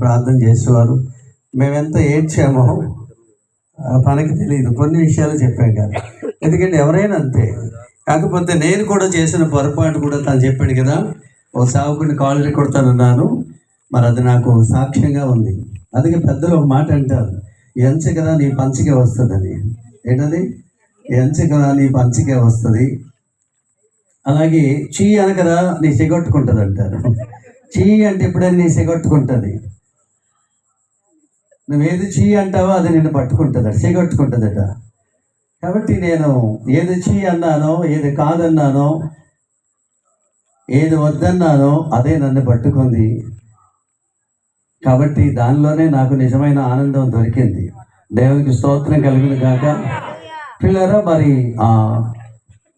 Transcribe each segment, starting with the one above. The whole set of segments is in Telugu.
ప్రార్థన చేసేవారు. మేమెంత ఏడ్చామో తనకి తెలియదు. కొన్ని విషయాలు చెప్పాం కదా, ఎందుకంటే ఎవరైనా అంతే. కాకపోతే నేను కూడా చేసిన పొరపాటు కూడా తను చెప్పాడు కదా, ఓ సావుకుని కాలరీ కొడతానన్నాను, మరి అది నాకు సాక్ష్యంగా ఉంది. అందుకే పెద్దలు ఒక మాట అంటారు, ఎంచకరా నీ పంచికే వస్తుందని. ఏంటది? ఎంచకరా నీ పంచికే వస్తుంది. అలాగే చీ అనకరా నీ సిగొట్టుకుంటుంది అంటారు. చీ అంటే ఎప్పుడైనా నీ సిగొట్టుకుంటుంది. నువ్వేది చీ అంటావో అది నిన్ను పట్టుకుంటుందట, సిగొట్టుకుంటుందట. కాబట్టి నేను ఏది చీ అన్నానో, ఏది కాదన్నానో, ఏది వద్దన్నానో అదే నన్ను పట్టుకుంది. కాబట్టి దానిలోనే నాకు నిజమైన ఆనందం దొరికింది. దేవునికి స్తోత్రం కలుగును గాక. పిల్లరా, మరి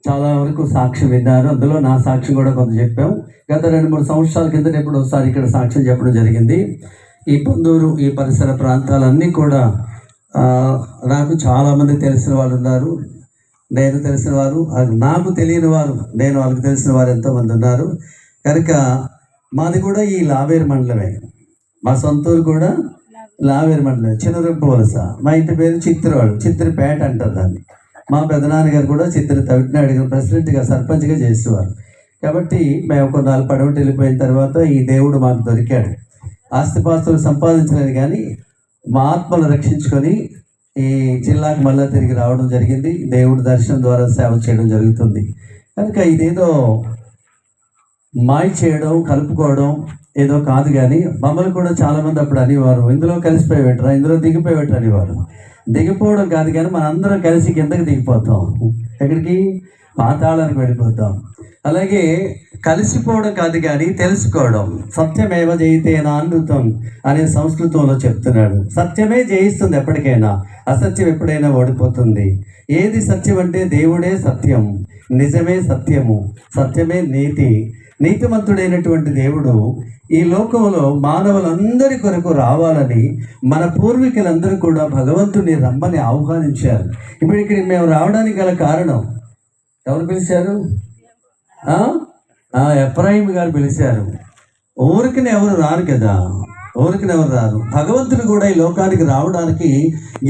చాలా వరకు సాక్ష్యం విన్నారు. అందులో నా సాక్ష్యం కూడా కొంత చెప్పాం. గత 2-3 సంవత్సరాల కింద ఎప్పుడు ఒకసారి ఇక్కడ సాక్ష్యం చెప్పడం జరిగింది. ఈ పొందూరు, ఈ పరిసర ప్రాంతాలన్నీ కూడా నాకు చాలామంది తెలిసిన వాళ్ళు ఉన్నారు. నేను తెలిసిన వారు, నాకు తెలియని వారు, నేను వాళ్ళకి తెలిసిన వారు ఎంతోమంది ఉన్నారు. కనుక మాది కూడా ఈ లావేరు మండలమే. మా సొంతూరు కూడా లావేరు మండలమే, చిన్నరొంపు వలస. మా ఇంటి పేరు చిత్రపేట అంటారు దాన్ని. మా పెదనాన్నగారు కూడా తవిటినాయుడు గారు ప్రెసిడెంట్గా, సర్పంచ్గా చేసేవారు. కాబట్టి మేము కొన్నాళ్ళు పడవటి వెళ్ళిపోయిన తర్వాత ఈ దేవుడు మాకు దొరికాడు. ఆస్తిపాస్తులు సంపాదించలేదు కానీ మా ఆత్మను రక్షించుకొని ఈ జిల్లాకు మళ్ళీ తిరిగి రావడం జరిగింది. దేవుడి దర్శనం ద్వారా సేవ చేయడం జరుగుతుంది. కనుక ఇదేదో మాయ చేయడం, కలుపుకోవడం ఏదో కాదు. కానీ మమ్మల్ని కూడా చాలామంది అప్పుడు అనేవారు, ఇందులో కలిసిపోయేటరా, ఇందులో దిగిపోయేటరు అనేవారు. దిగిపోవడం కాదు కానీ మనందరం కలిసి కిందకి దిగిపోతాం. ఎక్కడికి? పాతాళానికి వెళ్ళిపోతాం. అలాగే కలిసిపోవడం కాదు కానీ తెలుసుకోవడం. సత్యమేవ జయితేనా అమృతం అనే సంస్కృతంలో చెప్తున్నాడు. సత్యమే జయిస్తుంది ఎప్పటికైనా, అసత్యం ఎప్పుడైనా ఓడిపోతుంది. ఏది సత్యం అంటే దేవుడే సత్యం, నిజమే సత్యము, సత్యమే నీతి. నీతిమంతుడైనటువంటి దేవుడు ఈ లోకంలో మానవులందరి కొరకు రావాలని మన పూర్వీకులందరూ కూడా భగవంతుని రమ్మని ఆహ్వానించారు. ఇప్పుడు ఇక్కడికి మేము రావడానికి గల కారణం ఎవరు పిలిచారు? ఎఫ్రాయిం గారు పిలిచారు. ఊరికిని ఎవరు రారు కదా, ఊరికిని ఎవరు రారు. భగవంతుడు కూడా ఈ లోకానికి రావడానికి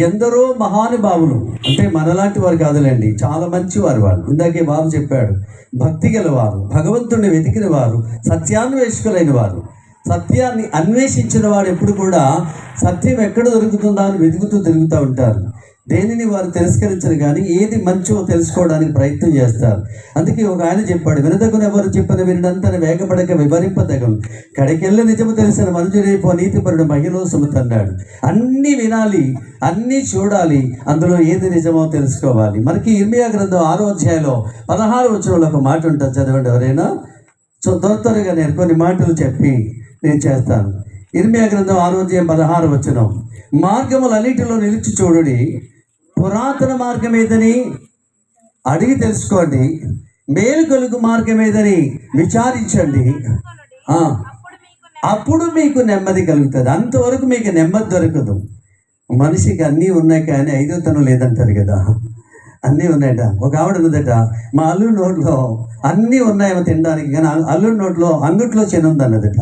ఎందరో మహానుభావులు, అంటే మనలాంటి వారు కాదులేండి, చాలా మంచివారు వాళ్ళు. ఇందాకే బాబు చెప్పాడు, భక్తి గలవారు, భగవంతుడిని వెతికిన వారు, సత్యాన్వేషకులైన వారు. సత్యాన్ని అన్వేషించిన వాడు ఎప్పుడు కూడా సత్యం ఎక్కడ దొరుకుతుందా అని వెతుకుతూ తిరుగుతూ ఉంటారు. దేనిని వారు తిరస్కరించరు కానీ ఏది మంచో తెలుసుకోవడానికి ప్రయత్నం చేస్తారు. అందుకే ఒక ఆయన చెప్పాడు, వినదగున ఎవరు చెప్పిన వినంతని వేగపడక వివరింపదగం, కడికెళ్ళ నిజము తెలిసిన మనుజుడైపో నీతిపరుడు మహిళ సుమతన్నాడు. అన్నీ వినాలి, అన్నీ చూడాలి, అందులో ఏది నిజమో తెలుసుకోవాలి. మనకి ఇర్మియా గ్రంథం 6వ అధ్యాయంలో 16వ వచనంలో ఒక మాట ఉంటుంది, చదవండి ఎవరైనా. త్వరగా నేను కొన్ని మాటలు చెప్పి నేను చేస్తాను. ఇర్మియా గ్రంథం 6వ అధ్యాయం 16వ వచనం, మార్గములన్నిటిలో నిలిచి చూడుడి, పురాతన మార్గం ఏదని అడిగి తెలుసుకోండి, మేలు కలుగు మార్గం ఏదని విచారించండి, అప్పుడు మీకు నెమ్మది కలుగుతుంది. అంతవరకు మీకు నెమ్మది దొరకదు. మనిషికి అన్నీ ఉన్నాయి కానీ ఐదోతనం లేదంటారు కదా, అన్నీ ఉన్నాయట. ఒక ఆవిడ ఉన్నదట, మా అల్లుడి నోట్లో అన్నీ ఉన్నాయేమో తినడానికి, కానీ అల్లుడి నోట్లో అంగుట్లో చెనుంది అన్నదట,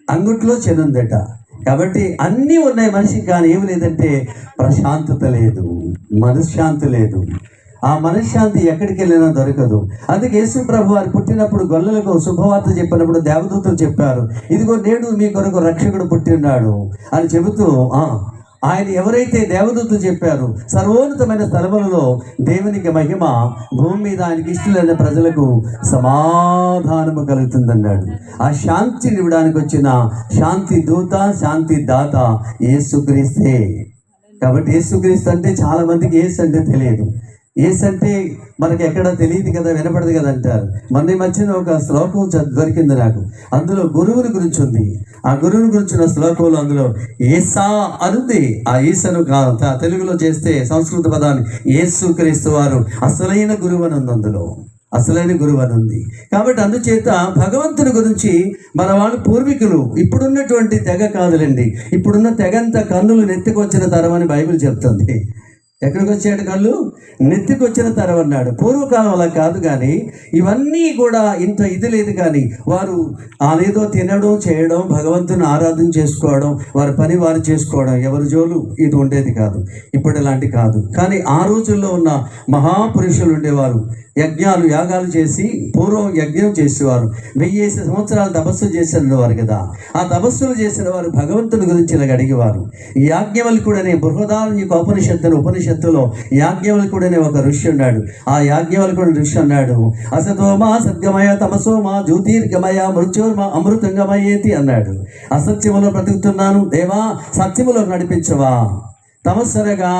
అంగుట్లో చెనుందట. కాబట్టి అన్నీ ఉన్నాయి మనిషికి, కానీ ఏమి లేదంటే ప్రశాంతత లేదు, మనశ్శాంతి లేదు. ఆ మనశ్శాంతి ఎక్కడికి వెళ్ళినా దొరకదు. అందుకే యేసు ప్రభు వారు పుట్టినప్పుడు గొల్లలకు శుభవార్త చెప్పినప్పుడు దేవదూతలు చెప్పారు, ఇదిగో నేడు మీ కొరకు రక్షకుడు పుట్టి ఉన్నాడు అని చెబుతూ, ఆయన ఎవరైతే దేవదూతలు చెప్పారు, సర్వోన్నతమైన స్థలములలో దేవునికి మహిమ, భూమి మీద ఆయనకి ఇష్టమైన ప్రజలకు సమాధానము కలుగుతుందన్నాడు. ఆ శాంతిని ఇవ్వడానికి వచ్చిన శాంతి దూత, శాంతి దాత యేసుక్రీస్తే. కాబట్టి యేసుక్రీస్తు అంటే చాలా మందికి యేసు అంటే తెలియదు. యేసు అంటే మనకి ఎక్కడ తెలియదు కదా, వినపడదు కదా అంటారు. మన మధ్యన ఒక శ్లోకం దొరికింది నాకు, అందులో గురువుని గురించి ఉంది. ఆ గురువుని గురించిన శ్లోకంలో అందులో ఏసా అనుంది. ఆ ఈసను తెలుగులో చేస్తే సంస్కృత పదాన్ని యేసుక్రీస్తు వారు అసలైన గురువు అని ఉంది, అందులో అసలైన గురువు అని ఉంది. కాబట్టి అందుచేత భగవంతుని గురించి మన వాళ్ళు పూర్వీకులు, ఇప్పుడున్నటువంటి తెగ కాదులండి, ఇప్పుడున్న తెగంతా కన్నులు నెత్తికొచ్చిన తరం అని బైబిల్ చెప్తుంది. ఎక్కడికి వచ్చాడు కళ్ళు? నెత్తికి వచ్చిన తరవన్నాడు. పూర్వకాలం అలా కాదు, కానీ ఇవన్నీ కూడా ఇంత ఇది లేదు. కానీ వారు ఏదో తినడం, చేయడం, భగవంతుని ఆరాధన చేసుకోవడం, వారి పని వారు చేసుకోవడం, ఎవరి జోలు ఇది ఉండేది కాదు. ఇప్పుడు ఇలాంటి కాదు. కానీ ఆ రోజుల్లో ఉన్న మహాపురుషులు ఉండేవారు. యజ్ఞాలు, యాగాలు చేసి పూర్వం యజ్ఞం చేసేవారు. 1000 సంవత్సరాలు తపస్సు చేసేవారు కదా. ఆ తపస్సులు చేసిన వారు భగవంతుని గురించి ఇలా అడిగేవారు. యాజ్ఞవల్కుడనే ఉపనిషత్తులో యాజ్ఞవల్కుడనే ఒక ఋషి ఉన్నాడు. ఆ యాజ్ఞవల్కుడు ఋషి అన్నాడు, అసతోమా సద్గమయ తమసోమా జ్యోతిర్గమయ మృత్యోర్మా అమృతంగమయేతి అన్నాడు. అసత్యములో బ్రతుకుతున్నాను దేవా, సత్యములో నడిపించవా. తమస్సరగా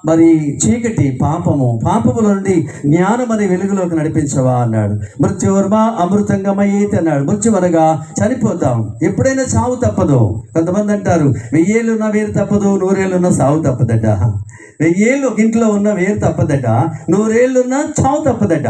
మరి చీకటి పాపముల నుండి జ్ఞానం అనే వెలుగులోకి నడిపించవా అన్నాడు. మృత్యోర్మా అమృతంగమయ్యేది అన్నాడు. మృత్యువనగా చనిపోతాం. ఎప్పుడైనా చావు తప్పదు. కొంతమంది అంటారు 1000 ఏళ్ళు ఉన్న వేరు తప్పదు, 100 ఏళ్ళు ఉన్న సావు తప్పదట. 1000 ఏళ్ళు ఒక ఇంట్లో ఉన్న వేరు తప్పదట, 100 ఏళ్ళు ఉన్న చావు తప్పదట.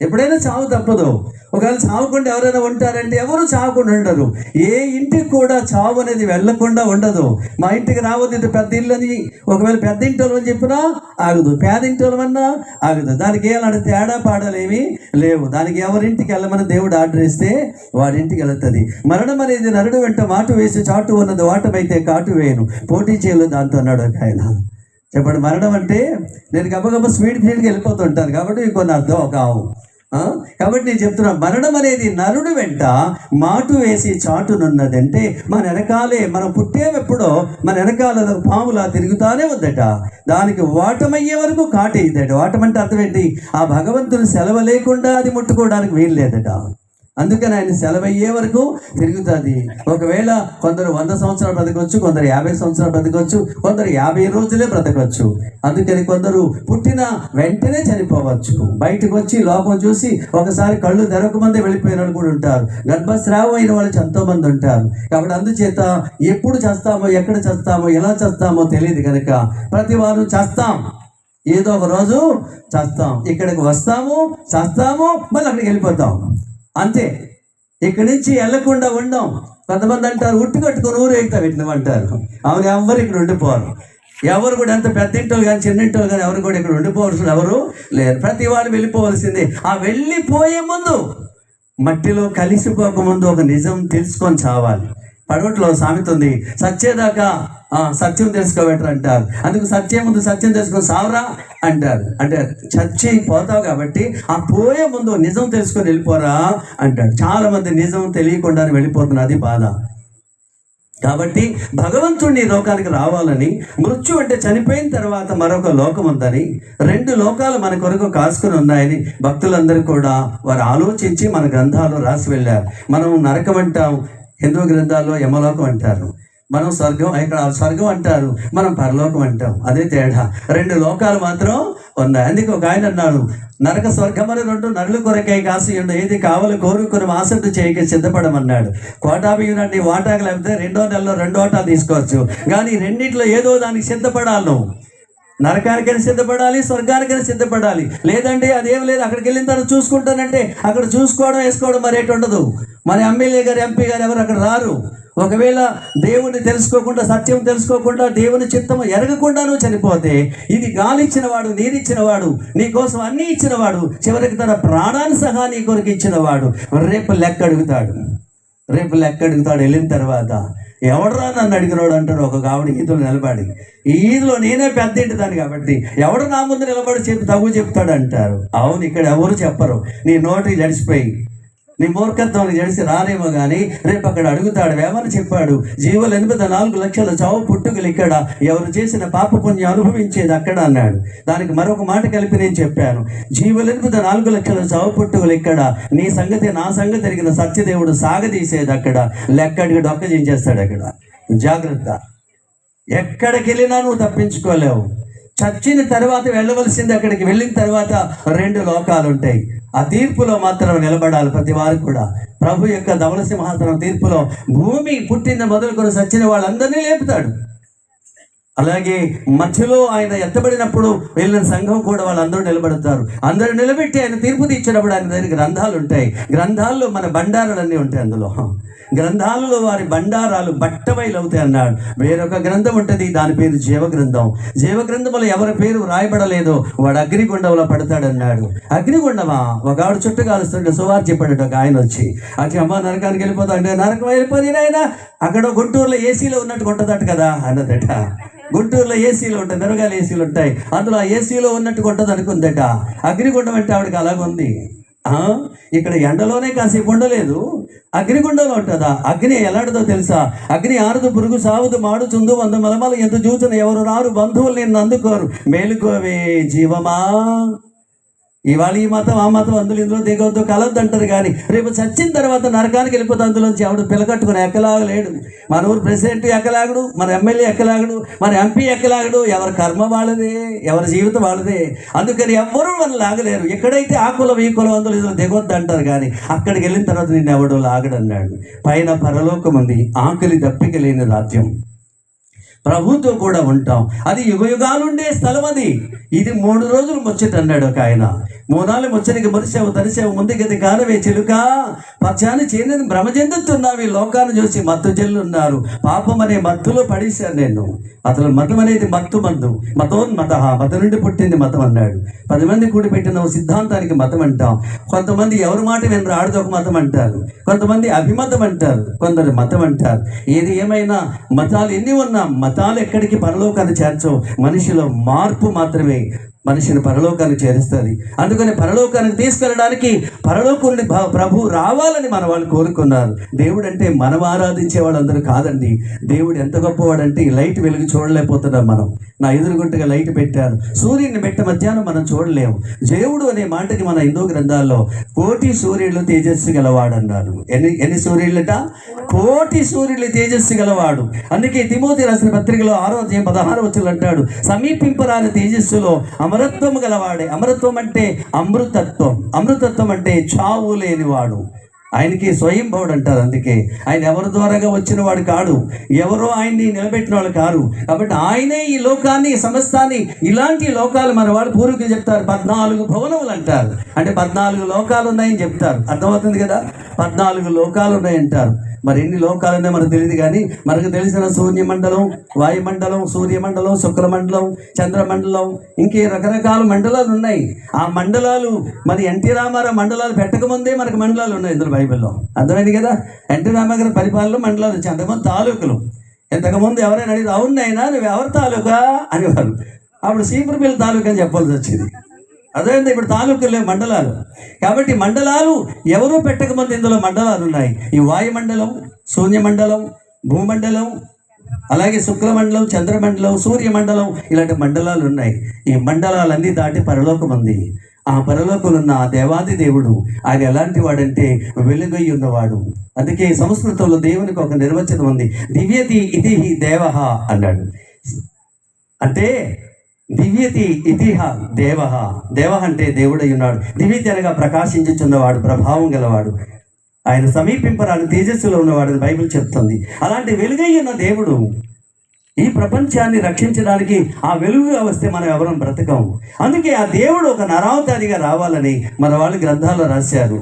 ఎప్పుడైనా చావు తప్పదు. ఒకవేళ చావకుండా ఎవరైనా ఉంటారంటే ఎవరు చావకుండా ఉండరు. ఏ ఇంటికి కూడా చావు అనేది వెళ్ళకుండా ఉండదు. మా ఇంటికి రావద్దు పెద్ద ఇల్లు అని ఒకవేళ పెద్ద ఇంట్లో అని చెప్పినా ఆగదు, పేద ఇంట్లో అన్నా ఆగదు. దానికి ఏలాంటి తేడా పాడాలేమి లేవు. దానికి ఎవరింటికి వెళ్ళమని దేవుడు ఆర్డర్ ఇస్తే వాడింటికి వెళుతుంది. మరణం అనేది నరుడు వెంట మాటు వేసి చాటు ఉన్నది వాటమైతే కాటు వేయను, పోటీ చేయలేదు దాంతో అన్నాడు ఒక ఆయన. చెప్పండి, మరణం అంటే నేను గబగబ స్పీడ్గా వెళ్ళిపోతుంటాను కాబట్టి కొన్ని అర్థం కావు. కాబట్టి నేను చెప్తున్నా, మరణం అనేది నరుడు వెంట మాటు వేసి చాటునున్నదంటే మన వెనకాలే, మనం పుట్టేవెప్పుడో మన వెనకాల పాములా తిరుగుతానే ఉందట. దానికి వాటమయ్యే వరకు కాటేయదట. వాటమంటే అర్థం ఏంటి? ఆ భగవంతుని సెలవు లేకుండా అది ముట్టుకోవడానికి వీలు లేదట. అందుకని ఆయన సెలవయ్యే వరకు తిరుగుతుంది. ఒకవేళ కొందరు 100 సంవత్సరాలు బ్రతకవచ్చు, కొందరు 50 సంవత్సరాలు బ్రతకవచ్చు, కొందరు 50 రోజులే బ్రతకవచ్చు. అందుకని కొందరు పుట్టిన వెంటనే చనిపోవచ్చు. బయటకు వచ్చి లోకం చూసి ఒకసారి కళ్ళు తెరవకముందే వెళ్ళిపోయిన వాళ్ళు కూడా ఉంటారు. గర్భస్రావం అయిన వాళ్ళు ఎంతో మంది ఉంటారు. కాబట్టి అందుచేత ఎప్పుడు చేస్తామో, ఎక్కడ చేస్తామో, ఎలా చేస్తామో తెలియదు కనుక ప్రతి వారు చేస్తాం, ఏదో ఒక రోజు చేస్తాం. ఇక్కడికి వస్తాము, చేస్తాము, మళ్ళీ అక్కడికి వెళ్ళిపోతాం, అంతే. ఇక్కడి నుంచి వెళ్ళకుండా ఉండం. కొంతమంది అంటారు ఉట్టి కట్టుకొని ఊరు ఎగుతాం ఇట్లా అంటారు. అవును, ఎవరు ఇక్కడ ఉండిపోరు. ఎవరు కూడా ఎంత పెద్ద ఇంట్లో కానీ చిన్నింటో కానీ ఎవరు కూడా ఇక్కడ ఉండిపోవాల్సిన ఎవరు లేరు. ప్రతి వాడు వెళ్ళిపోవలసిందే. ఆ వెళ్ళిపోయే ముందు మట్టిలో కలిసిపోకముందు ఒక నిజం తెలుసుకొని చావాలి. పడవట్లో సామెత ఉంది, సచ్చేదాకా సత్యం తెలుసుకోబెట్టరు అంటారు. అందుకు సత్యం ముందు సత్యం తెలుసుకొని సావరా అంటారు. అంటే చచ్చి పోతావు కాబట్టి ఆ పోయే ముందు నిజం తెలుసుకొని వెళ్ళిపోరా అంటాడు. చాలా మంది నిజం తెలియకుండానే వెళ్ళిపోతున్నారు, అది బాధ. కాబట్టి భగవంతుడిని లోకానికి రావాలని, మృత్యు అంటే చనిపోయిన తర్వాత మరొక లోకం ఉందని, 2 లోకాలు మన కొరకు కాసుకొని ఉన్నాయని భక్తులందరూ కూడా వారు ఆలోచించి మన గ్రంథాల్లో రాసి వెళ్ళారు. మనం నరకం అంటాం, హిందూ గ్రంథాల్లో యమలోకం అంటారు. మనం స్వర్గం, ఇక్కడ స్వర్గం అంటారు, మనం పరలోకం అంటాం. అదే తేడా. 2 లోకాలు మాత్రం ఉన్నాయి. అందుకే ఒక ఆయన అన్నాడు, నరక స్వర్గం అని 2 నరుల కొరకై కాసి ఉండు, ఏది కావాలో కోరుకుని ఆసక్తి చేయక సిద్ధపడమన్నాడు. కోటాభియుడు అంటే వాటాకు లేకపోతే 2వ నెలలో 2 వాటాలు తీసుకోవచ్చు, కానీ రెండింటిలో ఏదో దానికి సిద్ధపడాలి. నువ్వు నరకానికైనా సిద్ధపడాలి, స్వర్గానికైనా సిద్ధపడాలి. లేదంటే అదేం లేదు, అక్కడికి వెళ్ళిన తర్వాత చూసుకుంటానంటే అక్కడ చూసుకోవడం వేసుకోవడం మరేటి ఉండదు. మన ఎమ్మెల్యే గారు, ఎంపీ గారు ఎవరు అక్కడ రారు. ఒకవేళ దేవుని తెలుసుకోకుండా, సత్యం తెలుసుకోకుండా, దేవుని చిత్తము ఎరగకుండా నువ్వు చనిపోతే, ఇది గాలి ఇచ్చినవాడు, నీరిచ్చినవాడు, నీ కోసం అన్నీ ఇచ్చినవాడు, చివరికి తన ప్రాణాన్ని సహా నీ కొరకు ఇచ్చినవాడు రేపు లెక్క అడుగుతాడు. వెళ్ళిన తర్వాత ఎవడరా నన్ను అడిగినోడు అంటాడు ఒక ఆవిడ ఈదులో నిలబడి. ఈదులో నేనే పెద్ద ఇంటిదాన్ని కాబట్టి ఎవడు నా ముందు నిలబడి తగు చెప్తాడు అంటారు. అవును, ఇక్కడ ఎవరు చెప్పరు. నీ నోటికి జడిసిపోయి నీ మూర్ఖత్వాన్ని జడిసి రానేమో కానీ రేపు అక్కడ అడుగుతాడు. ఏమని చెప్పాడు? జీవులు 84 లక్షల చావు పుట్టుకలు ఇక్కడ, ఎవరు చేసిన పాపపుణ్యం అనుభవించేది అక్కడ అన్నాడు. దానికి మరొక మాట కలిపి నేను చెప్పాను, జీవులు 84 లక్షల చావు పుట్టుకలు ఇక్కడ, నీ సంగతి నా సంగతి తిరిగిన సత్యదేవుడు సాగదీసేది అక్కడ, లెక్కడికి డొక్కజించేస్తాడు అక్కడ. జాగ్రత్త, ఎక్కడికి వెళ్ళినా నువ్వు తప్పించుకోలేవు. చచ్చిన తర్వాత వెళ్ళవలసింది. అక్కడికి వెళ్ళిన తర్వాత 2 లోకాలు ఉంటాయి. ఆ తీర్పులో మాత్రం నిలబడాలి ప్రతి వారు కూడా. ప్రభు యొక్క ధవళ సింహాసనం తీర్పులో భూమి పుట్టిన మొదలుకొని సచ్చిన వాళ్ళందరినీ లేపుతాడు. అలాగే మధ్యలో ఆయన ఎత్తబడినప్పుడు వెళ్ళిన సంఘం కూడా వాళ్ళందరూ నిలబడతారు. అందరూ నిలబెట్టి ఆయన తీర్పు తీర్చినప్పుడు ఆయన దగ్గర గ్రంథాలు ఉంటాయి. గ్రంథాల్లో మన బండారాలన్నీ ఉంటాయి. అందులో గ్రంథాలలో వారి బండారాలు బట్టబయలవుతాయి అన్నాడు. వేరొక గ్రంథం ఉంటుంది, దాని పేరు జీవగ్రంథం. జీవగ్రంథంలో ఎవరి పేరు రాయబడలేదో వాడు అగ్నిగుండంలో పడతాడన్నాడు. అగ్నిగుండమా? ఒక ఆవిడ చుట్టూ కాలుస్తుంటే సువార్ చెప్పాడట ఒక ఆయన వచ్చి, అట్లా అమ్మ నరకానికి వెళ్ళిపోతా అంటే, నరకం వెళ్ళిపోయి ఆయన అక్కడ గుంటూరులో ఏసీలో ఉన్నట్టు ఉంటుందట కదా అన్నదట. గుంటూరులో ఏసీలు ఉంటాయి, మెరుగాలు ఏసీలు ఉంటాయి, అందులో ఆ ఏసీలో ఉన్నట్టు ఉంటుంది అనుకుందట. అగ్నిగుండం అంటే ఆవిడకి అలాగుంది. ఇక్కడ ఎండలోనే కాసేపు ఉండలేదు, అగ్నిగుండంలో ఉంటుందా? అగ్ని ఎలాంటిదో తెలుసా? అగ్ని ఆరుదు, పురుగు సావుదు, మాడుచుందు, వంద మలమల ఎంత చూచిన ఎవరు రారు, బంధువులు నిన్ను అందుకోరు, మేలుకోవే జీవమా. ఇవాళ ఈ మతం ఆ మతం అందులో ఇందులో దిగవద్దు కలవద్దు అంటారు, కానీ రేపు చచ్చిన తర్వాత నరకానికి వెళ్ళిపోతే అందులోంచి ఎవడు పిలకట్టుకుని ఎక్కలాగలేడు. మన ఊరు ప్రెసిడెంట్ ఎక్కలాగడు, మన ఎమ్మెల్యే ఎక్కలాగడు, మన ఎంపీ ఎక్కలాగడు. ఎవరి కర్మ వాళ్ళదే, ఎవరి జీవితం వాళ్ళదే. అందుకని ఎవ్వరూ మనం లాగలేరు. ఎక్కడైతే ఆ కులం ఈ కులం అందులో ఇందులో దిగొద్దు అంటారు, కానీ అక్కడికి వెళ్ళిన తర్వాత నిన్ను ఎవడో లాగడన్నాడు. పైన పరలోకం ఉంది, ఆకలి దప్పిక లేని రాజ్యం, ప్రభుతో కూడా ఉంటాం. అది యుగయుగాలుండే స్థలం. అది ఇది 3 రోజులు ముచ్చట అన్నాడు ఒక ఆయన. 3 నాళ్ళు ముచ్చటికి మురిసావు తరిసావు ముందుగది కానవే చిలుక, పచ్చాన్ని చేరిన భ్రమ చెందుతున్నావు, ఈ లోకాన్ని చూసి మత్తు చెల్లున్నారు. పాపం అనే మత్తులో పడేశాను నేను. అసలు మతం అనేది మత్తు మందు, మతోన్మత, మత నుండి పుట్టింది మతం అన్నాడు. 10 మంది కూడి పెట్టిన సిద్ధాంతానికి మతం అంటాం. కొంతమంది ఎవరి మాట వినరు, ఆడిదొక మతం అంటారు. కొంతమంది అభిమతం అంటారు, కొందరు మతం అంటారు. ఏది ఏమైనా మతాలు ఎన్ని ఉన్నా మతాలు ఎక్కడికి పరలోకాన్ని చేర్చవు. మనిషిలో మార్పు మాత్రమే మనిషిని పరలోకానికి చేరుస్తుంది. అందుకని పరలోకానికి తీసుకెళ్ళడానికి పరలోకం నుండి ప్రభు రావాలని మన వాళ్ళు కోరుకున్నారు. దేవుడు అంటే మనం ఆరాధించే వాళ్ళందరూ కాదండి. దేవుడు ఎంత గొప్పవాడంటే ఈ లైట్ వెలుగు చూడలేకపోతున్నాం మనం. నా ఎదురుగుంటగా లైట్ పెట్టారు, సూర్యుని మెట్ట మధ్యాహ్నం మనం చూడలేము. దేవుడు అనే మాటకి మన హిందూ గ్రంథాల్లో 1,000,000 సూర్యులు తేజస్సు గలవాడు అన్నారు. ఎన్ని సూర్యులట? 1,000,000 సూర్యులు తేజస్సు గలవాడు. అందుకే తిమోతి రాసిన పత్రికలో 6వ అధ్యాయం 16వ వచనం అంటాడు, సమీపింపరాని తేజస్సులో అమరత్వం గలవాడే. అమరత్వం అంటే అమృతత్వం, అమృతత్వం అంటే చావు లేనివాడు. ఆయనకి స్వయంభవుడు అంటారు. అందుకే ఆయన ఎవరి ద్వారాగా వచ్చిన వాడు కాడు, ఎవరో ఆయన్ని నిలబెట్టిన వాళ్ళు కారు. కాబట్టి ఆయనే ఈ లోకాన్ని, సమస్తాన్ని, ఇలాంటి లోకాలు మన వాళ్ళు పూర్వీకులు చెప్తారు 14 భువనములు అంటారు. అంటే 14 లోకాలు ఉన్నాయని చెప్తారు. అర్థమవుతుంది కదా? 14 లోకాలు ఉన్నాయంటారు. మరి ఎన్ని లోకాలు ఉన్నాయో మనకు తెలియదు, కానీ మనకు తెలిసిన సూర్యమండలం, వాయుమండలం, సూర్యమండలం, శుక్రమండలం, చంద్రమండలం, ఇంకే రకరకాల మండలాలు ఉన్నాయి. ఆ మండలాలు మరి ఎన్టీ రామారావు మండలాలు పెట్టకముందే మనకు మండలాలు ఉన్నాయి ఇందులో బైబిల్లో. అర్థమైంది కదా? ఎన్టీ రామారావు పరిపాలనలో మండలాలు వచ్చాయి. అంతకుముందు తాలూకులు. ఇంతకుముందు ఎవరైనా అడిగితే అవునైనా నువ్వు ఎవరి తాలూకా అనేవారు. అప్పుడు సీపురపల్లి తాలూకా అని చెప్పాల్సి వచ్చింది. అదేంటి ఇప్పుడు తాలూకులు లేవు, మండలాలు. కాబట్టి మండలాలు ఎవరూ పెట్టకముందు ఇందులో మండలాలు ఉన్నాయి. ఈ వాయుమండలం, శూన్యమండలం, భూమండలం, అలాగే శుక్రమండలం, చంద్రమండలం, సూర్యమండలం, ఇలాంటి మండలాలు ఉన్నాయి. ఈ మండలాలన్నీ దాటి పరలోకం ఉంది. ఆ పరలోకంలో ఉన్న ఆ దేవాది దేవుడు ఆయన ఎలాంటి వాడంటే వెలుగై ఉన్నవాడు. అందుకే సంస్కృతంలో దేవునికి ఒక నిర్వచనం ఉంది, దివ్యతి ఇది దేవః అన్నాడు. అంటే దివ్యతి ఇతిహ దేవ, దేవ అంటే దేవుడై ఉన్నాడు. దివ్యతి అనగా ప్రకాశించుచున్నవాడు, ప్రభావం గలవాడు. ఆయన సమీపింపరాని తేజస్సులో ఉన్నవాడు బైబిల్ చెప్తుంది. అలాంటి వెలుగై ఉన్న దేవుడు ఈ ప్రపంచాన్ని రక్షించడానికి ఆ వెలుగుగా వస్తే మనం ఎవరం బ్రతకం. అందుకే ఆ దేవుడు ఒక నరావతారిగా రావాలని మన వాళ్ళు గ్రంథాల్లో రాశారు.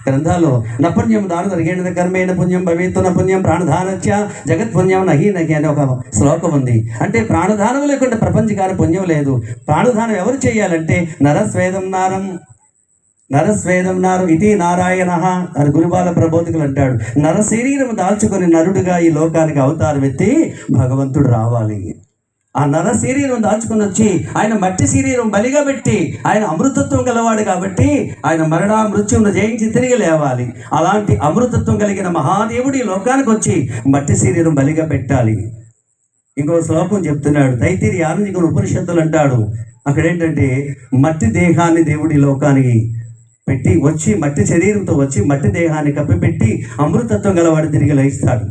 గ్రంథాల్లో నపుణ్యం దాన జరిగేణ కర్మేణ పుణ్యం భవేత్తు పుణ్యం ప్రాణదానచ్చ జగత్ పుణ్యం నహి అనే ఒక శ్లోకం ఉంది. అంటే ప్రాణదానం లేకుండా ప్రపంచకాల పుణ్యం లేదు. ప్రాణదానం ఎవరు చేయాలంటే నరస్వేదం నారు ఇది నారాయణ అని గురుబాల ప్రబోధకులు అంటాడు. నర శరీరం దాల్చుకొని నరుడుగా ఈ లోకానికి అవతారం ఎత్తి భగవంతుడు రావాలి. ఆ నర శరీరం దాల్చుకుని వచ్చి ఆయన మట్టి శరీరం బలిగా పెట్టి, ఆయన అమృతత్వం గలవాడు కాబట్టి ఆయన మరణ మృత్యువును జయించి తిరిగి లేవాలి. అలాంటి అమృతత్వం కలిగిన మహాదేవుడు ఈ లోకానికి వచ్చి మట్టి శరీరం బలిగా పెట్టాలి. ఇంకో శ్లోకం చెప్తున్నాడు, తైత్తిరీయ ఆనందికుని ఉపనిషత్తులు అంటాడు. అక్కడ ఏంటంటే మట్టి దేహాన్ని దేవుడి లోకానికి పెట్టి వచ్చి, మట్టి శరీరంతో వచ్చి మట్టి దేహాన్ని కప్పిపెట్టి అమృతత్వం గలవాడు తిరిగి లేస్తాడు.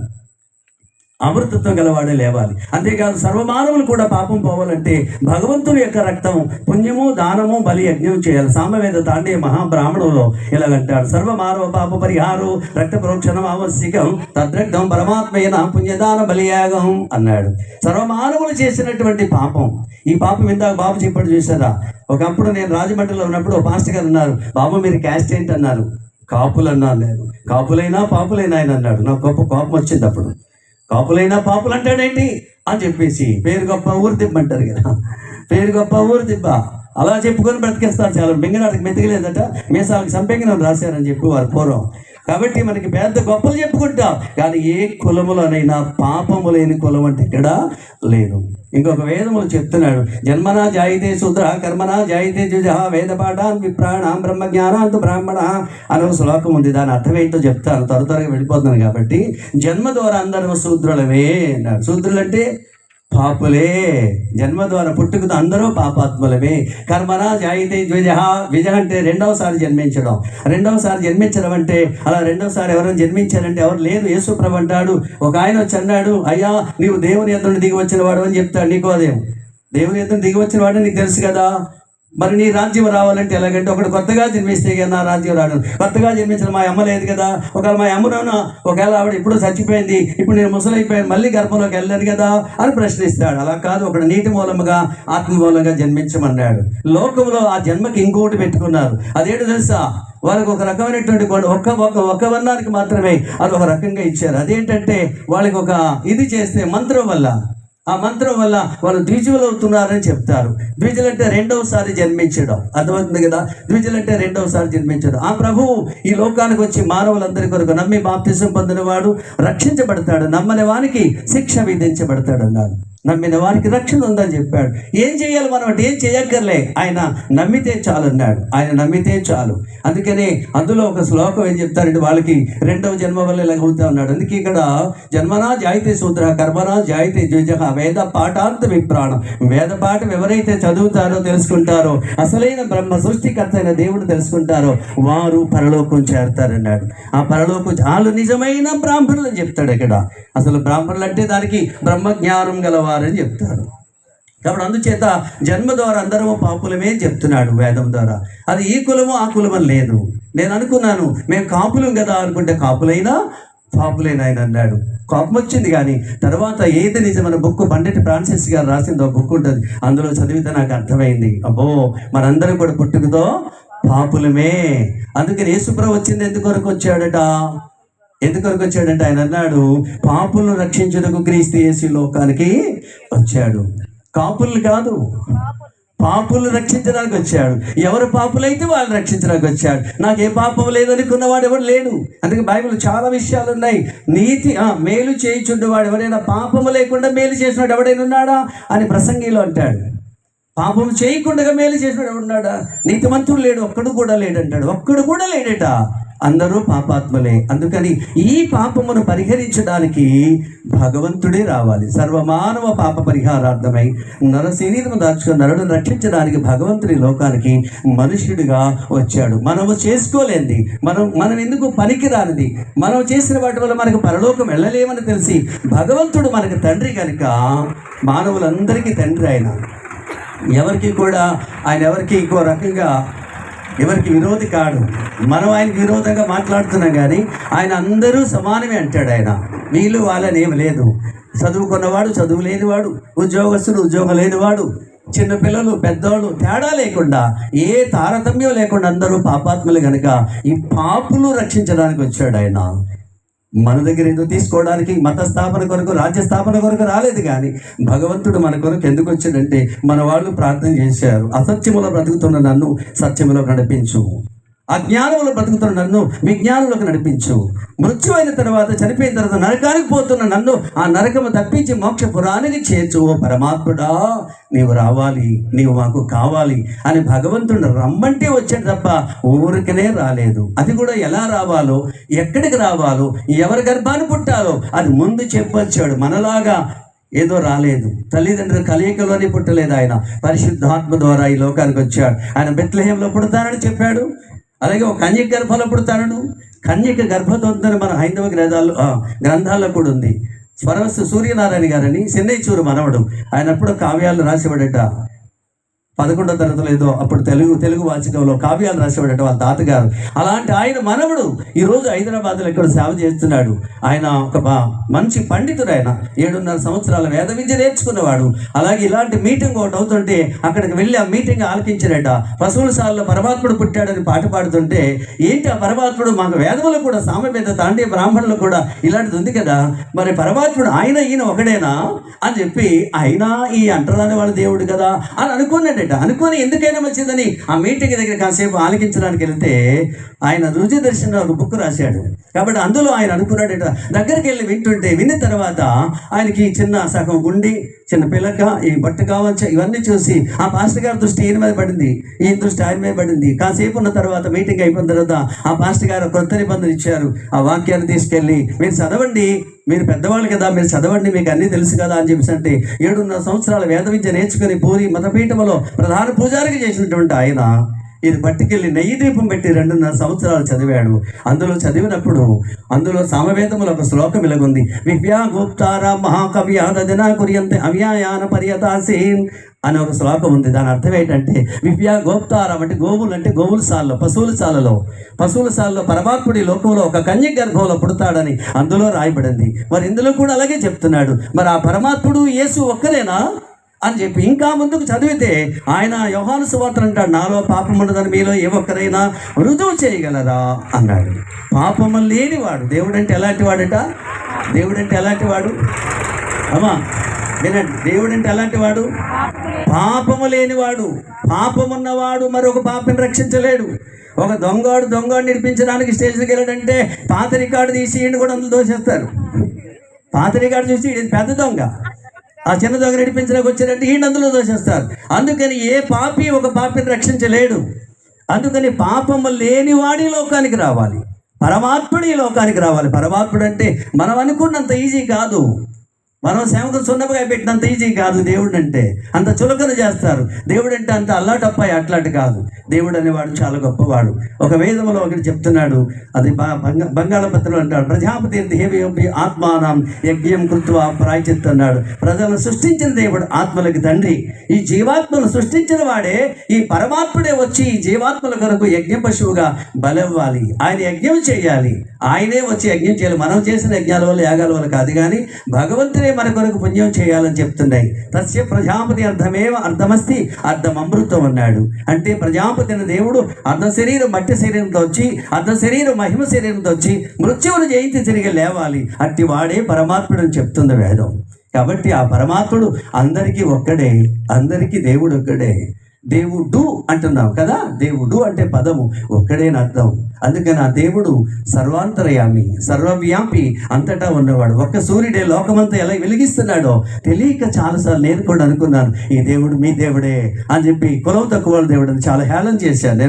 అమృతత్వం గలవాడే లేవాలి. అంతేకాదు సర్వమానవులు కూడా పాపం పోవాలంటే భగవంతుని యొక్క రక్తం, పుణ్యము, దానము, బలి, యజ్ఞం చేయాలి. సామవేద తాండే మహాబ్రాహ్మణంలో ఇలాగంటాడు, సర్వమానవ పాప పరిహారం రక్త ప్రోక్షణం ఆవశ్యకం తద్రక్తం పరమాత్మేన పుణ్యదాన బలియాగం అన్నాడు. సర్వమానవులు చేసినటువంటి పాపం, ఈ పాపం ఇందాక బాబు చెప్పాడు చూసారా. ఒకప్పుడు నేను రాజమండ్రిలో ఉన్నప్పుడు పాస్టర్ గారు అన్నారు, బాబు మీరు క్యాస్ట్ ఏంటి అన్నారు. కాపులు అన్నాను నేను. కాపులైనా పాపులైనా ఆయన అన్నాడు. నాకు గొప్ప కోపం వచ్చింది అప్పుడు. కాపులైనా పాపులు అంటాడేంటి అని చెప్పేసి, పేరు గొప్ప ఊరు దిబ్బ అంటారు కదా, పేరు గొప్ప ఊరు దిబ్బ అలా చెప్పుకొని బ్రతికేస్తారు. చాలా బెంగనాడికి మెతకలేదట, మీసాలకు సంపెంగనం రాశారని చెప్పి వారు పూర్వం. కాబట్టి మనకి పెద్ద గొప్పలు చెప్పుకుంటాం, కానీ ఏ కులములోనైనా పాపము లేని కులం అంటే ఇక్కడ లేదు. ఇంకొక వేదములు చెప్తున్నాడు, జన్మనా జాయితే శూద్ర కర్మనా జాయితే జుజ వేద పాఠాన్ విప్రాణం బ్రహ్మజ్ఞానాంతు బ్రాహ్మణ అనే ఒక శ్లోకం ఉంది. దాని అర్థం ఏంటో చెప్తాను, త్వరగా వెళ్ళిపోతున్నాను కాబట్టి. జన్మ ద్వారా అందరూ శూద్రులమే అన్నాడు. శూద్రులు అంటే పాపులే, జన్మ ద్వారా పుట్టుకతో అందరూ పాపాత్ములమే. కర్మనా జాయితే ద్విజ, ద్విజ అంటే రెండవసారి జన్మించడం. రెండవసారి జన్మించడం అంటే అలా రెండవసారి ఎవరైనా జన్మించారంటే ఎవరు లేదు. యేసు ప్రభు అంటాడు, ఒక ఆయన వచ్చి అన్నాడు, అయ్యా నీవు దేవుని యొద్ద నుండి దిగి వచ్చిన వాడు అని చెప్తాడు నికోదేము. దేవుని యొద్ద నుండి దిగి వచ్చిన వాడు నీకు తెలుసు కదా, మరి నీ రాజ్యం రావాలంటే ఎలాగంటే ఒకటి కొత్తగా జన్మిస్తే కదా నా రాజ్యం రాడు. కొత్తగా జన్మించిన మా అమ్మ లేదు కదా, ఒకవేళ మా అమ్మను ఒకవేళ ఆవిడ ఇప్పుడు చచ్చిపోయింది, ఇప్పుడు నేను ముసలైపోయాను, మళ్ళీ గర్భంలోకి వెళ్ళాను కదా అని ప్రశ్నిస్తాడు. అలా కాదు, ఒకటి నీటి మూలముగా ఆత్మ మూలంగా జన్మించమన్నాడు. లోకంలో ఆ జన్మకి ఇంకోటి పెట్టుకున్నారు. అదేంటో తెలుసా, వాళ్ళకి ఒక రకమైనటువంటి ఒక్క వర్ణానికి మాత్రమే అది ఒక రకంగా ఇచ్చారు. అదేంటంటే వాళ్ళకి ఒక ఇది చేస్తే మంత్రం వల్ల, ఆ మంత్రం వల్ల వాళ్ళు ద్విజులు అవుతున్నారని చెప్తారు. ద్విజులు అంటే రెండవసారి జన్మించడం, అర్థమవుతుంది కదా. ద్విజులు అంటే రెండవసారి జన్మించడం. ఆ ప్రభువు ఈ లోకానికి వచ్చి మానవులందరి కొరకు నమ్మి బాప్తిసం పొందిన వాడు రక్షించబడతాడు, నమ్మని వానికి శిక్ష విధించబడతాడు అన్నాడు. నమ్మిన వారికి రక్షణ ఉందని చెప్పాడు. ఏం చేయాలి మనం అంటే ఏం చేయక్కర్లే, ఆయన నమ్మితే చాలు అన్నాడు. ఆయన నమ్మితే చాలు. అందుకనే అందులో ఒక శ్లోకం ఏం చెప్తారంటే, వాళ్ళకి రెండవ జన్మ వల్ల ఇలాగవుతా ఉన్నాడు. అందుకే ఇక్కడ జన్మనా జాయితే శూద్ర కర్మనా జాయితే ద్విజ వేద పాఠాంత విప్రాణం. వేద పాఠం ఎవరైతే చదువుతారో తెలుసుకుంటారో, అసలైన బ్రహ్మ సృష్టికర్త అయిన దేవుడు తెలుసుకుంటారో వారు పరలోకం చేరతారన్నాడు. ఆ పరలోకం వాళ్ళు నిజమైన బ్రాహ్మణులు అని చెప్తాడు ఇక్కడ. అసలు బ్రాహ్మణులు అంటే దానికి బ్రహ్మజ్ఞానం గలవారని చెప్తారు. కాబట్టి అందుచేత జన్మ ద్వారా అందరము పాపులమే చెప్తున్నాడు వేదం ద్వారా. అది ఈ కులము ఆ కులమని లేదు. నేను అనుకున్నాను మేము కాపులం కదా అనుకుంటే, కాపులైనా పాపులైన ఆయన అన్నాడు. కోపం వచ్చింది. కానీ తర్వాత ఏది నిజమైన బుక్ పండిట్ ఫ్రాన్సిస్ గారు రాసిందో బుక్ ఉంటుంది, అందులో చదివితే నాకు అర్థమైంది, అబ్బో మనందరం కూడా పుట్టుకతో పాపులమే. అందుకని యేసుప్రభు వచ్చింది ఎందుకొరకు వచ్చాడట, ఎందుకొరకు వచ్చాడంటే ఆయన అన్నాడు, పాపులను రక్షించుటకు క్రీస్తు యేసు లోకానికి వచ్చాడు. కాపులు కాదు, పాపులు రక్షించడానికి వచ్చాడు. ఎవరు పాపులైతే వాళ్ళు రక్షించడానికి వచ్చాడు. నాకే పాపం లేదనుకున్నవాడు ఎవడు లేడు. అందుకే బైబిల్ చాలా విషయాలు ఉన్నాయి. నీతి మేలు చేయించుండేవాడు ఎవరైనా, పాపము లేకుండా మేలు చేసినాడు ఎవడైనా ఉన్నాడా అని ప్రసంగిలో అంటాడు. పాపం చేయకుండా మేలు చేసినాడు ఎవడున్నాడా? నీతిమంతుడు లేడు, ఒక్కడు కూడా లేడంటాడు. ఒక్కడు కూడా లేడట, అందరూ పాపాత్మలే. అందుకని ఈ పాపమును పరిహరించడానికి భగవంతుడే రావాలి. సర్వమానవ పాప పరిహారార్థమై నర శరీరము దాచుకుని నరులను రక్షించడానికి భగవంతుడి లోకానికి మనుష్యుడిగా వచ్చాడు. మనము చేసుకోలేంది, మనం ఎందుకు పనికిరానిది, మనం చేసిన వాటి వల్ల మనకు పరలోకం వెళ్ళలేమని తెలిసి భగవంతుడు మనకు తండ్రి కనుక మానవులందరికీ తండ్రి. ఆయన ఎవరికి కూడా ఆయన ఎవరికి ఇంకో రకంగా ఎవరికి విరోధి కాడు. మనం ఆయనకి విరోధంగా మాట్లాడుతున్నాం, కానీ ఆయన అందరూ సమానమే అంటాడు. ఆయన వీళ్ళు వాళ్ళని ఏమి లేదు. చదువుకున్నవాడు చదువు లేనివాడు, ఉద్యోగస్తుడు ఉద్యోగం లేనివాడు, చిన్నపిల్లలు పెద్దవాళ్ళు తేడా లేకుండా, ఏ తారతమ్యం లేకుండా అందరూ పాపాత్ములు కనుక ఈ పాపులు రక్షించడానికి వచ్చాడు ఆయన. మన దగ్గర ఎందుకు తీసుకోవడానికి, మత స్థాపన కొరకు రాజ్య స్థాపన కొరకు రాలేదు. కానీ భగవంతుడు మన కొరకు ఎందుకు వచ్చాడంటే, మన వాళ్ళు ప్రార్థన చేశారు, అసత్యములో బ్రతుకుతున్న నన్ను సత్యములో నడిపించు, అజ్ఞానంలో బ్రతుకుతున్న నన్ను విజ్ఞానంలోకి నడిపించు, మృత్యు అయిన తర్వాత చనిపోయిన తర్వాత నరకానికి పోతున్న నన్ను ఆ నరకము తప్పించి మోక్షపురానికి చేర్చు. ఓ పరమాత్ముడా నీవు రావాలి, నీవు మాకు కావాలి అని భగవంతుడు రమ్మంటే వచ్చాడు తప్ప ఊరికనే రాలేదు. అది కూడా ఎలా రావాలో, ఎక్కడికి రావాలో, ఎవరి గర్భాన్ని పుట్టాలో అది ముందు చెప్పొచ్చాడు. మనలాగా ఏదో రాలేదు, తల్లిదండ్రుల కలయికలోనే పుట్టలేదు. ఆయన పరిశుద్ధాత్మ ద్వారా ఈ లోకానికి వచ్చాడు. ఆయన బెత్లెహేంలో పుడతానని చెప్పాడు. అలాగే ఒక కన్యక గర్భంలో పుడతాడు. కన్యక గర్భతోందని మన హైందవ గ్రంథాల్లో కూడా ఉంది. స్వరవస్తు సూర్యనారాయణ గారని చెన్నైచూరు మనవడు, ఆయన ఎప్పుడో కావ్యాలు రాసిపడట. 11వ తరగతిలో ఏదో అప్పుడు తెలుగు వాచకంలో కావ్యాలు రాసేవాడట వాళ్ళ తాతగారు. అలాంటి ఆయన మనవడు ఈరోజు హైదరాబాద్లో ఇక్కడ సేవ చేస్తున్నాడు. ఆయన ఒక మంచి పండితుడు. ఆయన 7.5 సంవత్సరాల వేద విద్య నేర్చుకున్నవాడు. అలాగే ఇలాంటి మీటింగ్ ఒకటి అవుతుంటే అక్కడికి వెళ్ళి ఆ మీటింగ్ ఆలకించాడట. పశువుల సాల్లో పరమాత్ముడు పుట్టాడని పాట పాడుతుంటే, ఏంటి ఆ పరమాత్ముడు, మాకు వేదములు కూడా సామవేద తాండీ బ్రాహ్మణులు కూడా ఇలాంటిది ఉంది కదా, మరి పరమాత్ముడు ఈయన ఒకడేనా అని చెప్పి, ఆయన ఈ అంటరాని వాళ్ళ దేవుడు కదా అని అనుకున్నాడట. అనుకుని ఎందుకైనా మంచిదని ఆ మీటింగ్ దగ్గర కాసేపు ఆలకించడానికి వెళ్తే ఆయన రుచి దర్శనం ఒక బుక్ రాశాడు. కాబట్టి అందులో ఆయన అనుకున్నాడట. దగ్గరికి వెళ్ళి వింటుంటే, విన్న తర్వాత ఆయనకి చిన్న సగం గుండి, చిన్న పిల్లక, ఈ బట్ట కావచ్చు, ఇవన్నీ చూసి ఆ పాస్టర్ గారి దృష్టి ఈయన మీద పడింది, ఈయన దృష్టి ఆయన మీద పడింది. కాసేపు ఉన్న తర్వాత మీటింగ్ అయిపోయిన తర్వాత ఆ పాస్టర్ గారు కొత్త నిబంధన ఇచ్చారు. ఆ వాక్యాన్ని తీసుకెళ్ళి, మీరు చదవండి, మీరు పెద్దవాళ్ళు కదా, మీరు చదవండి, మీకు అన్నీ తెలుసు కదా అని చెప్పేసి అంటే, 7.5 సంవత్సరాల వేద విద్య నేర్చుకుని పూరి మతపీఠంలో ప్రధాన పూజారికి చేసినటువంటి ఆయన ఇది పట్టుకెళ్ళి నెయ్యి దీపం పెట్టి 2.5 సంవత్సరాలు చదివాడు. అందులో చదివినప్పుడు అందులో సామవేదములో ఒక శ్లోకం ఇలాగుంది: వివ్యా గుప్తార మహాకవి ఆదదిన కుర్యంతే అవ్యాయాన పర్యతాసీన్ అనే ఒక శ్లోకం ఉంది. దాని అర్థం ఏంటంటే, వివ్యా గోప్తారం అంటే గోవులు, అంటే గోవుల సాల్లో, పశువుల సాల్లో పరమాత్ముడి లోకంలో ఒక కన్య గర్భంలో పుడతాడని అందులో రాయబడింది. మరి ఇందులో కూడా అలాగే చెప్తున్నాడు. మరి ఆ పరమాత్ముడు యేసు ఒక్కరేనా అని చెప్పి ఇంకా ముందుకు చదివితే ఆయన యోహాను సువార్త అంటాడు, నాలో పాపం ఉండదని మీలో ఏ ఒక్కరైనా రుజువు చేయగలరా అన్నాడు. పాపము లేనివాడు దేవుడు అంటే ఎలాంటి వాడట? దేవుడు అంటే ఎలాంటి వాడు? అమ్మా వినండి, దేవుడు అంటే ఎలాంటి వాడు? పాపము లేనివాడు. పాపమున్నవాడు మరొక పాపని రక్షించలేడు. ఒక దొంగవాడు నడిపించడానికి స్టేజ్ దగ్గర వెళ్ళాడంటే పాత రికార్డు తీసి ఈయన కూడా అందులో దోసేస్తారు. పాత రికార్డు చూసి ఈయన పెద్ద దొంగ, ఆ చిన్న దొంగ నడిపించడానికి వచ్చారంటే ఈయన అందులో దోసేస్తారు. అందుకని ఏ పాపి ఒక పాపిని రక్షించలేడు. అందుకని పాపము లేనివాడి లోకానికి రావాలి, పరమాత్ముడి లోకానికి రావాలి. పరమాత్ముడు అంటే మనం అనుకున్నంత ఈజీ కాదు, మనం సేవకులు సున్నపుగా పెట్టినంత ఈజీ కాదు. దేవుడు అంటే అంత చులకన చేస్తారు. దేవుడు అంటే అంత అల్లాటప్పాయి అట్లాంటి కాదు. దేవుడు అనేవాడు చాలా గొప్పవాడు. ఒక వేదములో ఒకటి చెప్తున్నాడు, అది బంగాళపత్రం అంటాడు, ప్రజాపతి దేవి ఆత్మానం యజ్ఞం కృత్వా ప్రాయచిత్ అన్నాడు. ప్రజలను సృష్టించిన దేవుడు ఆత్మలకి తండ్రి. ఈ జీవాత్మను సృష్టించిన వాడే ఈ పరమాత్ముడే వచ్చి ఈ జీవాత్మల కొరకు యజ్ఞ పశువుగా బలవ్వాలి. ఆయన యజ్ఞం చేయాలి, ఆయనే వచ్చి యజ్ఞం చేయాలి. మనం చేసిన యజ్ఞాల వల్ల యాగాల వల్ల కాదు, కానీ భగవంతుడే మన కొరకు పుణ్యం చేయాలని చెప్తున్నాయి. తస్య ప్రజాపతి అర్థమస్తి అర్థం అమృతం అన్నాడు. అంటే ప్రజాపతి అనే దేవుడు అర్ధ శరీరం మట్టి శరీరంతో వచ్చి, అర్ధ శరీరం మహిమ శరీరంతో వచ్చి మృత్యువును జయించి తిరిగి లేవాలి. అట్టి వాడే పరమాత్ముడు అని చెప్తుంది వేదం. కాబట్టి ఆ పరమాత్ముడు అందరికీ ఒక్కడే, అందరికీ దేవుడు ఒక్కడే. దేవుడు అంటున్నాం కదా, దేవుడు అంటే పదము ఒక్కడేని అర్థం. అందుకని ఆ దేవుడు సర్వాంతరయామి, సర్వవ్యాపి, అంతటా ఉన్నవాడు. ఒక్క సూర్యుడే లోకమంతా ఎలా వెలిగిస్తున్నాడో తెలియక చాలాసార్లు నేను కూడా అనుకున్నాను, ఈ దేవుడు మీ దేవుడే అని చెప్పి కులం తక్కువ దేవుడు అని చాలా హేళన చేశాను.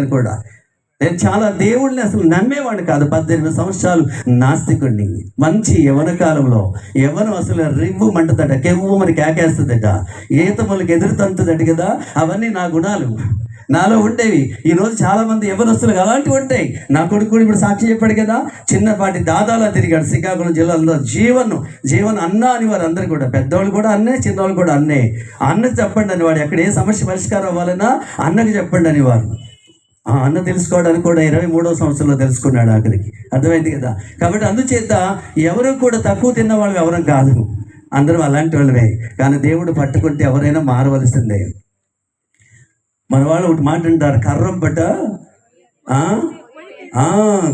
నేను చాలా దేవుడిని అసలు నమ్మేవాడిని కాదు. 18 సంవత్సరాలు నాస్తికుడిని. మంచి యవన కాలంలో యవనం అసలు రివ్వు మంటదట, కెవ్వు మరి కేకేస్తుందట, ఈతములకు ఎదురుతంతుందట కదా. అవన్నీ నా గుణాలు నాలో ఉండేవి. ఈరోజు చాలామంది యవనస్తులకు అలాంటివి ఉంటాయి. నా కొడుకు ఇప్పుడు సాక్షి చెప్పాడు కదా, చిన్నపాటి దాదాలా తిరిగాడు శ్రీకాకుళం జిల్లాలో. జీవన్ అన్న అని వారు అందరు కూడా, పెద్దవాళ్ళు కూడా అన్నే, చిన్నవాళ్ళు కూడా అన్నే. అన్నకు చెప్పండి అని వాడు, ఎక్కడ ఏ సమస్య పరిష్కారం అవ్వాలన్నా అన్నకు చెప్పండి అని వారు. అన్న తెలుసుకోవడానికి కూడా 23వ సంవత్సరంలో తెలుసుకున్నాడు ఆఖరికి. అర్థమైంది కదా. కాబట్టి అందుచేత ఎవరు కూడా తక్కువ తిన్న వాళ్ళు ఎవరం కాదు, అందరం అలాంటి వాళ్ళమే. కానీ దేవుడు పట్టుకుంటే ఎవరైనా మారవలసిందే. మన వాళ్ళు ఒకటి మాట అంటారు, కర్రం పట్ట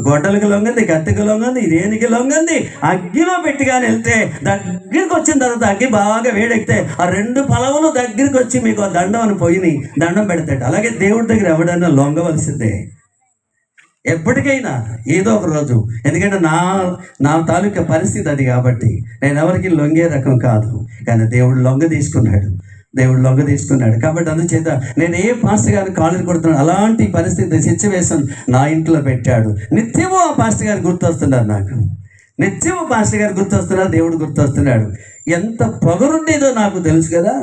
గొడ్డలకి లొంగంది, కత్తికి లొంగంది, దేనికి లొంగంది. అగ్గిలో పెట్టిగాని వెళ్తే దగ్గరికి వచ్చిన తర్వాత అగ్గి బాగా వేడెక్కితే ఆ 2 పలవలు దగ్గరికి వచ్చి మీకు ఆ దండం అని పోయి దండం పెడతాడు. అలాగే దేవుడి దగ్గర ఎవడైనా లొంగవలసిందే ఎప్పటికైనా ఏదో ఒక రోజు. ఎందుకంటే నా తాలూకా పరిస్థితి అది. కాబట్టి నేను ఎవరికి లొంగే రకం కాదు. కానీ దేవుడు లొంగ తీసుకున్నాడు. కాబట్టి అందుచేత నేను ఏ పాస్టర్ గారిని కాళ్ళు కొడుతున్నాను, అలాంటి పరిస్థితి సిచ్యువేషన్ నా ఇంట్లో పెట్టాడు. నిత్యము ఆ పాస్టర్ గారు గుర్తొస్తున్నారు నాకు, నిత్యము పాస్టర్ గారు గుర్తొస్తున్నారు, దేవుడు గుర్తొస్తున్నాడు. ఎంత పొగరుండేదో నాకు తెలుసు కదా.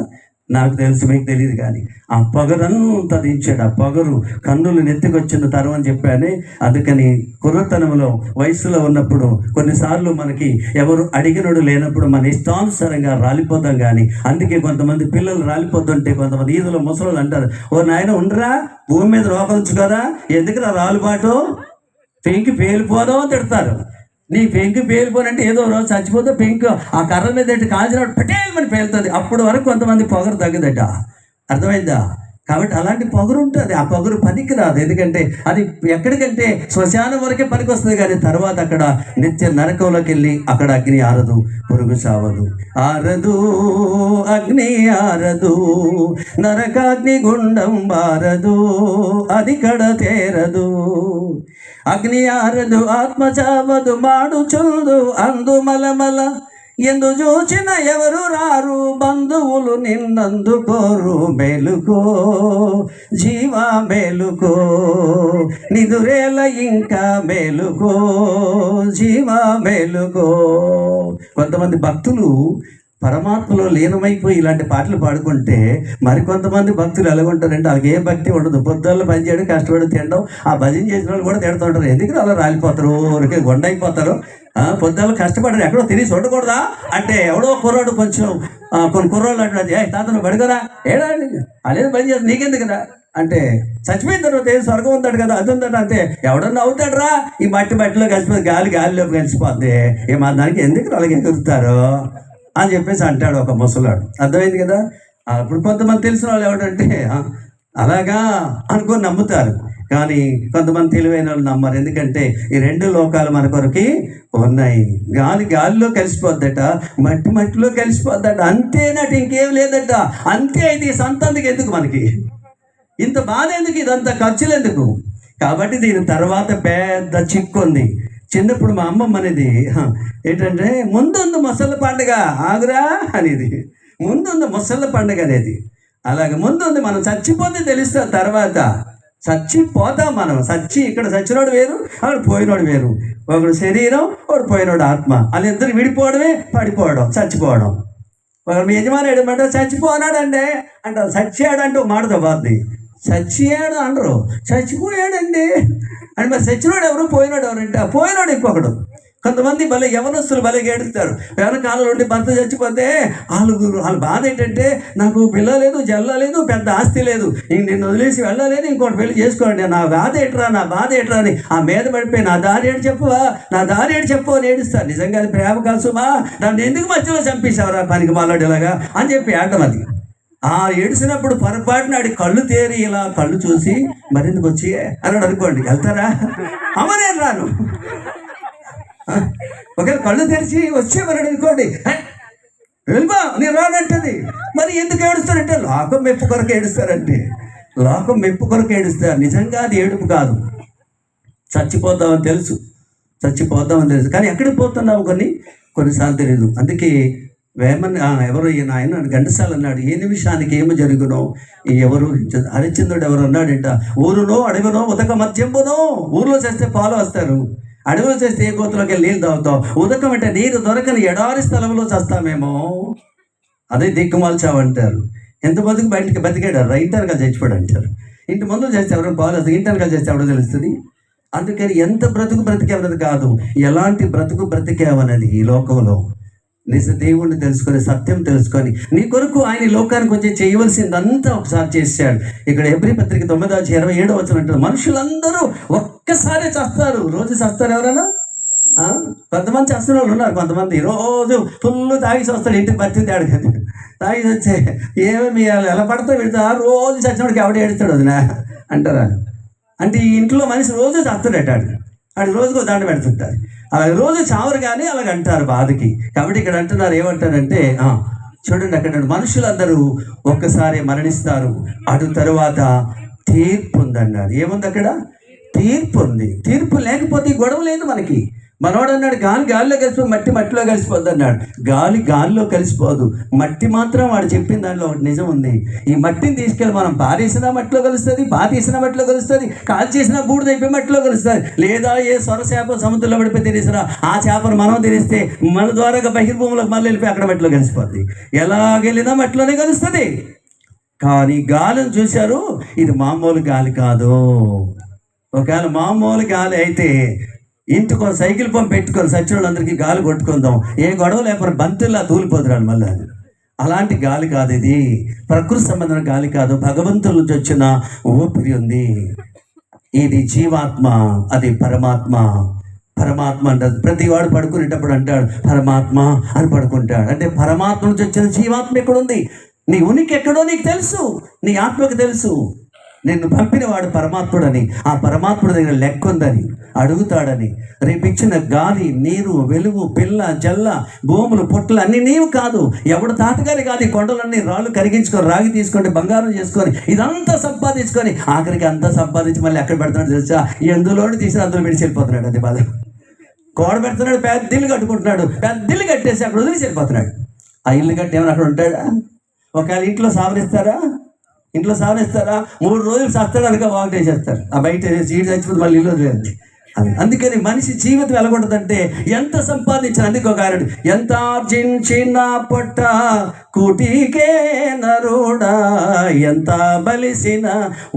నాకు తెలుసు, మీకు తెలియదు. కానీ ఆ పొగరంతా దించాడు. ఆ పొగరు కన్నులు నెత్తికొచ్చిన తరం అని చెప్పానే. అందుకని కుర్రతనంలో వయసులో ఉన్నప్పుడు కొన్నిసార్లు మనకి ఎవరు అడిగినడు లేనప్పుడు మన ఇష్టానుసారంగా రాలిపోతాం. కానీ అందుకే కొంతమంది పిల్లలు రాలిపోతుంటే కొంతమంది ఈదులో ముసలు అంటారు, ఓ నాయన ఉండరా, భూమి మీద రోకలుచుకోరా, ఎందుకురా రాలుబాటు, పెంకి పేలిపోదాం అని తిడతారు. నీ పెంకు పేలిపోనంటే ఏదో రోజు చచ్చిపోతే పెంకు ఆ కర్ర మీద కాల్చినప్పుడు పటేల్మని పేలుతుంది. అప్పుడు వరకు కొంతమంది పొగరు తగ్గదట. అర్థమైందా? కాబట్టి అలాంటి పొగరు ఉంటుంది. ఆ పొగరు పనికి రాదు. ఎందుకంటే అది ఎక్కడికంటే శ్మశానం వరకే పనికి వస్తుంది. కానీ తర్వాత అక్కడ నిత్య నరకంలోకి వెళ్ళి అక్కడ అగ్ని ఆరదు, పురుగు సావదు. ఆరదు అగ్ని ఆరదు, నరకాగ్ని గుండం బారదు, అది కడ తేరదు. అగ్ని ఆరదు, ఆత్మ చావదు, మాడు చుందు అందు మలమల, ఎందు చూచిన ఎవరు రారు, బంధువులు నిన్నందుకోరు. మేలుకో జీవా మేలుకో, నిదురేల ఇంకా మేలుకో జీవా మేలుకో. కొంతమంది భక్తులు పరమాత్మలో లీనమైపోయి ఇలాంటి పాటలు పాడుకుంటే మరికొంతమంది భక్తులు ఎలాగుంటారంటే వాళ్ళకి ఏ భక్తి ఉండదు. పొద్దుల్లో పని చేయడం, కష్టపడి తినడం, ఆ భజన చేసిన వాళ్ళు కూడా తిడుతూ ఉంటారు. ఎందుకు అలా రాలిపోతారు, ఊరికే గొండ అయిపోతారు. పొద్దుల్లో కష్టపడరు, ఎక్కడో తిరిగి చూడకూడదా అంటే ఎవడో కుర్రాడు కొంచెం కొన్ని కుర్రోళ్ళు అంటాడు, ఏ తాతను పడుకోరా, ఏడా అదేదో పని చేస్తారు నీకెందుకురా అంటే, చచ్చిపోయిన తర్వాత ఏదో స్వర్గం ఉందాడు కదా, అది ఉందట అంతే. ఎవడన్నా అవుతాడు రా, ఈ మట్టిలో కలిసిపోతుంది, గాలిలోకి కలిసిపోద్ది, ఏ మా దానికి ఎందుకు అలాగే ఎగురుతారు అని చెప్పేసి అంటాడు ఒక ముసలాడు. అర్థమైంది కదా? అప్పుడు కొంతమంది తెలిసిన వాళ్ళు ఏమిటంటే అలాగా అనుకొని నమ్ముతారు. కానీ కొంతమంది తెలివైన వాళ్ళు నమ్మరు. ఎందుకంటే ఈ రెండు లోకాలు మన కొరకి ఉన్నాయి. గాలిలో కలిసిపోద్దట, మట్టిలో కలిసిపోద్దట, అంతేనట, ఇంకేం లేదట. అంతే అయితే ఈ సంతానికి ఎందుకు, మనకి ఇంత బాధ ఎందుకు, ఇదంతా ఖర్చులు ఎందుకు? కాబట్టి దీని తర్వాత పెద్ద చిక్కు ఉంది. చిన్నప్పుడు మా అమ్మమ్మ అనేది ఏంటంటే, ముందుంది ముసళ్ళ పండుగ ఆగురా అనేది, ముందుంది ముసళ్ళ పండుగ అనేది. అలాగే ముందుంది, మనం చచ్చిపోతే తెలుస్తుంది. తర్వాత చచ్చిపోతాం మనం. ఇక్కడ చచ్చినోడు వేరు, అక్కడ పోయినోడు వేరు. ఒకడు శరీరం, ఒకడు పోయినోడు ఆత్మ. వాళ్ళిద్దరు విడిపోవడమే, పడిపోవడం, చచ్చిపోవడం. ఒకడు మీ యజమాని ఏడమంటే చచ్చిపోనాడండి అంటారు. చచ్చాడంటే ఒక మాటతో బాగుంది. చచ్చాడు అనరు, చచ్చిపోయాడండి అని. మరి చచ్చినోడు ఎవరు, పోయినాడు ఎవరంటే పోయినాడు ఇంకొకడు. కొంతమంది భలే యవనస్తులు భలే ఏడుస్తారు. వెనకాలలో ఉండి భర్త చచ్చిపోతే వాళ్ళ బాధ ఏంటంటే, నాకు పిల్ల లేదు, జల్ల లేదు, పెద్ద ఆస్తి లేదు, ఇంక నిన్ను వదిలేసి వెళ్ళలేదు, ఇంకోటి పెళ్లి చేసుకోండి, నా బాధ ఏట్రా అని ఆ మీద పడిపోయి నా దారి ఏడు చెప్పు అని ఏడుస్తారు. నిజంగా అది ప్రేమ కాసుమా, నన్ను ఎందుకు మధ్యలో చంపేశావురా పనికి మాలాడేలాగా అని చెప్పి ఆడటం. అది ఆ ఏడిసినప్పుడు పొరపాటున ఆడి కళ్ళు తేరి ఇలా కళ్ళు చూసి మరెందుకు వచ్చి అన్నాడు అనుకోండి, వెళ్తారా? అమ్మ నేను రాను. ఒకవేళ కళ్ళు తెరిచి వచ్చేమన్నాడు అనుకోండి, వెళ్ళిపో నేను రానంటది. మరి ఎందుకు ఏడుస్తారంటే, లోకం మెప్పు కొరకు ఏడుస్తారంటే, లోకం మెప్పు కొరకు ఏడుస్తారు. నిజంగా అది ఏడుపు కాదు. చచ్చిపోతామని తెలుసు కానీ ఎక్కడికి పోతున్నావు కొన్నిసార్లు తెలియదు. అందుకే ఎవరు ఈయన ఆయన ఘంటసాల అన్నాడు, ఏ నిమిషానికి ఏమి జరుగునో ఎవరు. హరిశ్చంద్రుడు ఎవరు అన్నాడంట, ఊరునో అడవినో ఉదక మధ్యంబునో. ఊర్లో చేస్తే పాలు వస్తారు, అడవిలో చేస్తే ఏ గోతులోకి వెళ్ళి నీళ్ళు తాగుతావు. ఉదకం అంటే నీరు దొరకని ఎడారి స్థలంలో చేస్తామేమో, అదే దిక్కుమాల్చావంటారు. ఎంత బయటికి బతికాడు, రైతర్గా చచ్చిపోయాడు అంటారు. ఇంటి ముందు చేస్తే ఎవరైనా పాలు వస్తుంది, ఇంటర్గా చేస్తే ఎవరో తెలుస్తుంది. అందుకని ఎంత బ్రతికేవన్నది కాదు, ఎలాంటి బ్రతికేవన్నది ఈ లోకంలో. నిజ దేవుణ్ణి తెలుసుకొని, సత్యం తెలుసుకొని, నీ కొరకు ఆయన లోకానికి వచ్చి చేయవలసిందంతా ఒకసారి చేశాడు. ఇక్కడ హెబ్రీ పత్రిక 9:27 అంటారు, మనుషులందరూ ఒక్కసారే చేస్తారు. రోజు చేస్తారు ఎవరైనా? కొంతమంది చేస్తున్న వాళ్ళు ఉన్నారు. కొంతమంది రోజు ఫుల్ తాగి వస్తాడు, ఇంటికి బతికి తేడు కదా, తాగి వచ్చే ఏమేమి ఎలా పడతా పెడతా, రోజు చచ్చినోడికి ఎవడ ఏడుస్తాడు వదినా అంటారా? అంటే ఈ ఇంట్లో మనిషి రోజు చేస్తాడట, ఆడు రోజుకో దండ పెడుతుంటారు. అలాగే రోజు చావరు కానీ అలాగ అంటారు బాధకి. కాబట్టి ఇక్కడ అంటున్నారు, ఏమంటారంటే చూడండి, అక్కడ మనుషులందరూ ఒక్కసారి మరణిస్తారు, అటు తరువాత తీర్పు ఉందన్నారు. ఏముంది అక్కడ? తీర్పు ఉంది. తీర్పు లేకపోతే గొడవ లేదు మనకి. మనోడు అన్నాడు గాలిలో కలిసిపోదు, మట్టి మట్టిలో కలిసిపోద్ది అన్నాడు. గాలిలో కలిసిపోదు, మట్టి మాత్రం వాడు చెప్పిన దానిలో ఒకటి నిజం ఉంది. ఈ మట్టిని తీసుకెళ్ళి మనం పారేసినా మట్టిలో కలుస్తుంది, పాతేసినా మట్టిలో కలుస్తుంది, కాల్ చేసినా బూడిదైపోయి మట్టిలో కలుస్తుంది. లేదా ఏ సొరచేప సముద్రంలో పడిపోయి తినేసినా ఆ చేపను మనం తినేస్తే మన ద్వారా బహిర్భూములకు మళ్ళీ వెళ్ళిపోయి అక్కడ మట్టిలో కలిసిపోద్ది. ఎలాగెళ్ళినా మట్టిలోనే కలుస్తుంది. కానీ గాలిని చూశారు, ఇది మామూలు గాలి కాదు. ఒకవేళ మామూలు గాలి అయితే ఇంటికో సైకిల్ పంప్ పెట్టుకొని సచిన వాళ్ళందరికీ గాలి కొట్టుకుందాం, ఏ గొడవ లేకపోతే బంతుల్లా తూలిపోతురాడు మళ్ళీ. అలాంటి గాలి కాదు ఇది, ప్రకృతి సంబంధమైన గాలి కాదు, భగవంతుల నుంచి వచ్చిన ఊపిరి ఉంది. ఇది జీవాత్మ, అది పరమాత్మ. పరమాత్మ అంటారు. ప్రతి వాడు పడుకునేటప్పుడు అంటాడు పరమాత్మ అని పడుకుంటాడు. అంటే పరమాత్మ నుంచి వచ్చిన జీవాత్మ ఎక్కడుంది, నీ ఉనికి ఎక్కడో నీకు తెలుసు, నీ ఆత్మకు తెలుసు. నిన్ను పంపిన వాడు పరమాత్ముడని, ఆ పరమాత్ముడి దగ్గర లెక్క ఉందని, అడుగుతాడని. రేపిచ్చిన గాలి, నీరు, వెలుగు, పిల్ల, జల్ల, భూములు, పుట్టలు అన్నీ నీవు కాదు, ఎవడు తాతగారి కాదు. ఈ కొండలన్నీ రాళ్ళు కరిగించుకొని, రాగి తీసుకొని, బంగారం చేసుకొని, ఇదంతా సంపాదించుకొని ఆఖరికి అంతా సంపాదించి మళ్ళీ ఎక్కడ పెడుతున్నాడు తెలుసా? ఎందులోని తీసి అందులో విడిచి వెళ్ళిపోతున్నాడు. అది బాధ. కోడ పెడుతున్నాడు, పెద్ద ఇల్లు కట్టుకుంటున్నాడు, పెద్ద ఇల్లు కట్టేసి అక్కడ వదిలేసి వెళ్ళిపోతున్నాడు. ఆ ఇల్లు కట్టి ఏమైనా అక్కడ ఉంటాడా? ఒకవేళ ఇంట్లో సావనిస్తారా? 3 రోజులు సస్తాడు అనుక వాక్ చేసేస్తారు. ఆ బయట సీట్ చచ్చిపోతే మళ్ళీ ఇల్లు వదిలేదు. అందుకని మనిషి జీవితం ఎలాగొంటుందంటే ఎంత సంపాదించిన, అందుకు ఒక ఆయన ఎంత ఆర్జించిన పొట్ట కూటికే నరుడా, ఎంత బలిసిన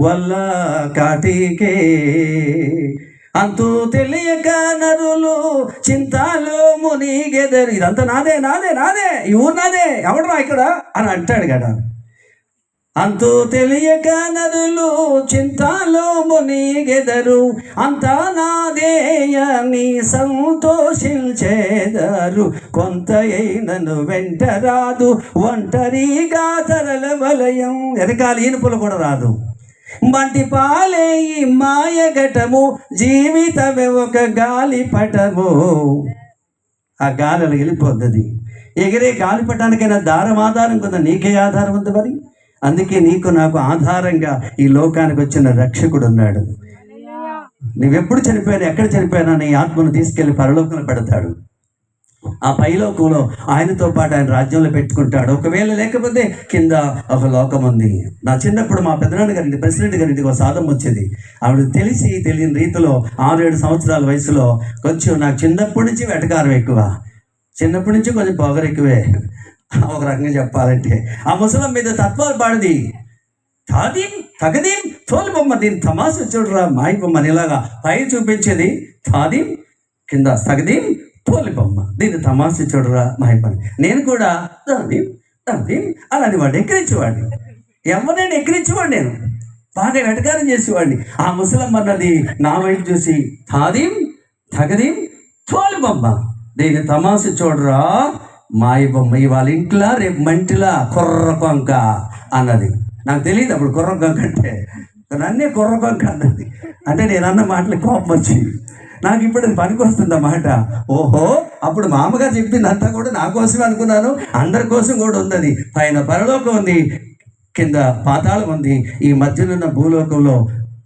వల్ల కాటికే, అంతూ తెలియక నరులు చింతాలు మునిగెదరు. ఇదంతా నాదే నాదే నాదే, ఈ ఊరు నాదే, ఎవడరా ఇక్కడ అని అంటాడు కదా. అంతూ తెలియక నరులు చింతాలు మునిగెదరు, అంతా నాదేయని సంతోషించేదరు, కొంత అయినను వెంట రాదు ఒంటరిగా తరల వలయం. ఎదకాలి ఈనుపులు కూడా రాదు. మంటి పాలే ఈ మాయఘటము, జీవితమే ఒక గాలి పటము. ఆ గాలి అలా వెళ్ళిపోద్ది. ఎగిరే గాలి పటానికైనా దారం ఆధారం కొంత నీకే ఆధారం ఉంది మరి. అందుకే నీకు నాకు ఆధారంగా ఈ లోకానికి వచ్చిన రక్షకుడు ఉన్నాడు. నువ్వెప్పుడు చనిపోయినా, ఎక్కడ చనిపోయినా నీ ఆత్మను తీసుకెళ్లి పరలోకంలో పెడతాడు. ఆ పైలోకంలో ఆయనతో పాటు ఆయన రాజ్యంలో పెట్టుకుంటాడు. ఒకవేళ లేకపోతే కింద ఒక లోకం ఉంది. నా చిన్నప్పుడు మా పెద్దనాన్న గారింటి, ప్రెసిడెంట్ గారింటికి ఒక సాధం వచ్చేది. ఆవిడ తెలియని రీతిలో 6-7 సంవత్సరాల వయసులో కొంచెం, నాకు చిన్నప్పటి నుంచి వెటకారం ఎక్కువ, చిన్నప్పటి నుంచి కొంచెం పొగరు ఎక్కువే ఒక రకంగా చెప్పాలంటే. ఆ ముసలం మీద తత్వాలు పాడది. తాదీం తగదీం తోలు బొమ్మ, దీని తమాసు చూడరా మాయి బొమ్మ అని ఇలాగా పై చూపించేది. తాదీం కింద తగదీం తోలి బొమ్మ, దీన్ని తమాసు చూడరా మాయి పని. నేను కూడా దాదీం దాదీం అలాంటి వాడిని ఎక్కిరించేవాడిని, ఎవరినైనా ఎక్కిరించేవాడు. నేను బాగా వెటకారం చేసేవాడిని. ఆ ముసలమ్మ అన్నది నా వైపు చూసి తాదీం తగదీం తోలి బొమ్మ, దీన్ని తమాసు చూడరా మాయి బొమ్మ. ఇవాళ ఇంట్లో రేపు మంటిలా కుర్ర కొంక అన్నది. నాకు తెలియదు అప్పుడు కుర్ర కొంక అంటే, నన్నే కుర్ర కొంక అన్నది. అంటే నేను అన్న మాటలు కోపం వచ్చింది. నాకు ఇప్పుడు అది పనికి వస్తుంది అన్నమాట. ఓహో, అప్పుడు మా అమ్మగారు చెప్పింది అంతా కూడా నా కోసమే అనుకున్నాను, అందరి కోసం కూడా ఉంది. పైన పరలోకం ఉంది, కింద పాతాళం ఉంది, ఈ మధ్యనున్న భూలోకంలో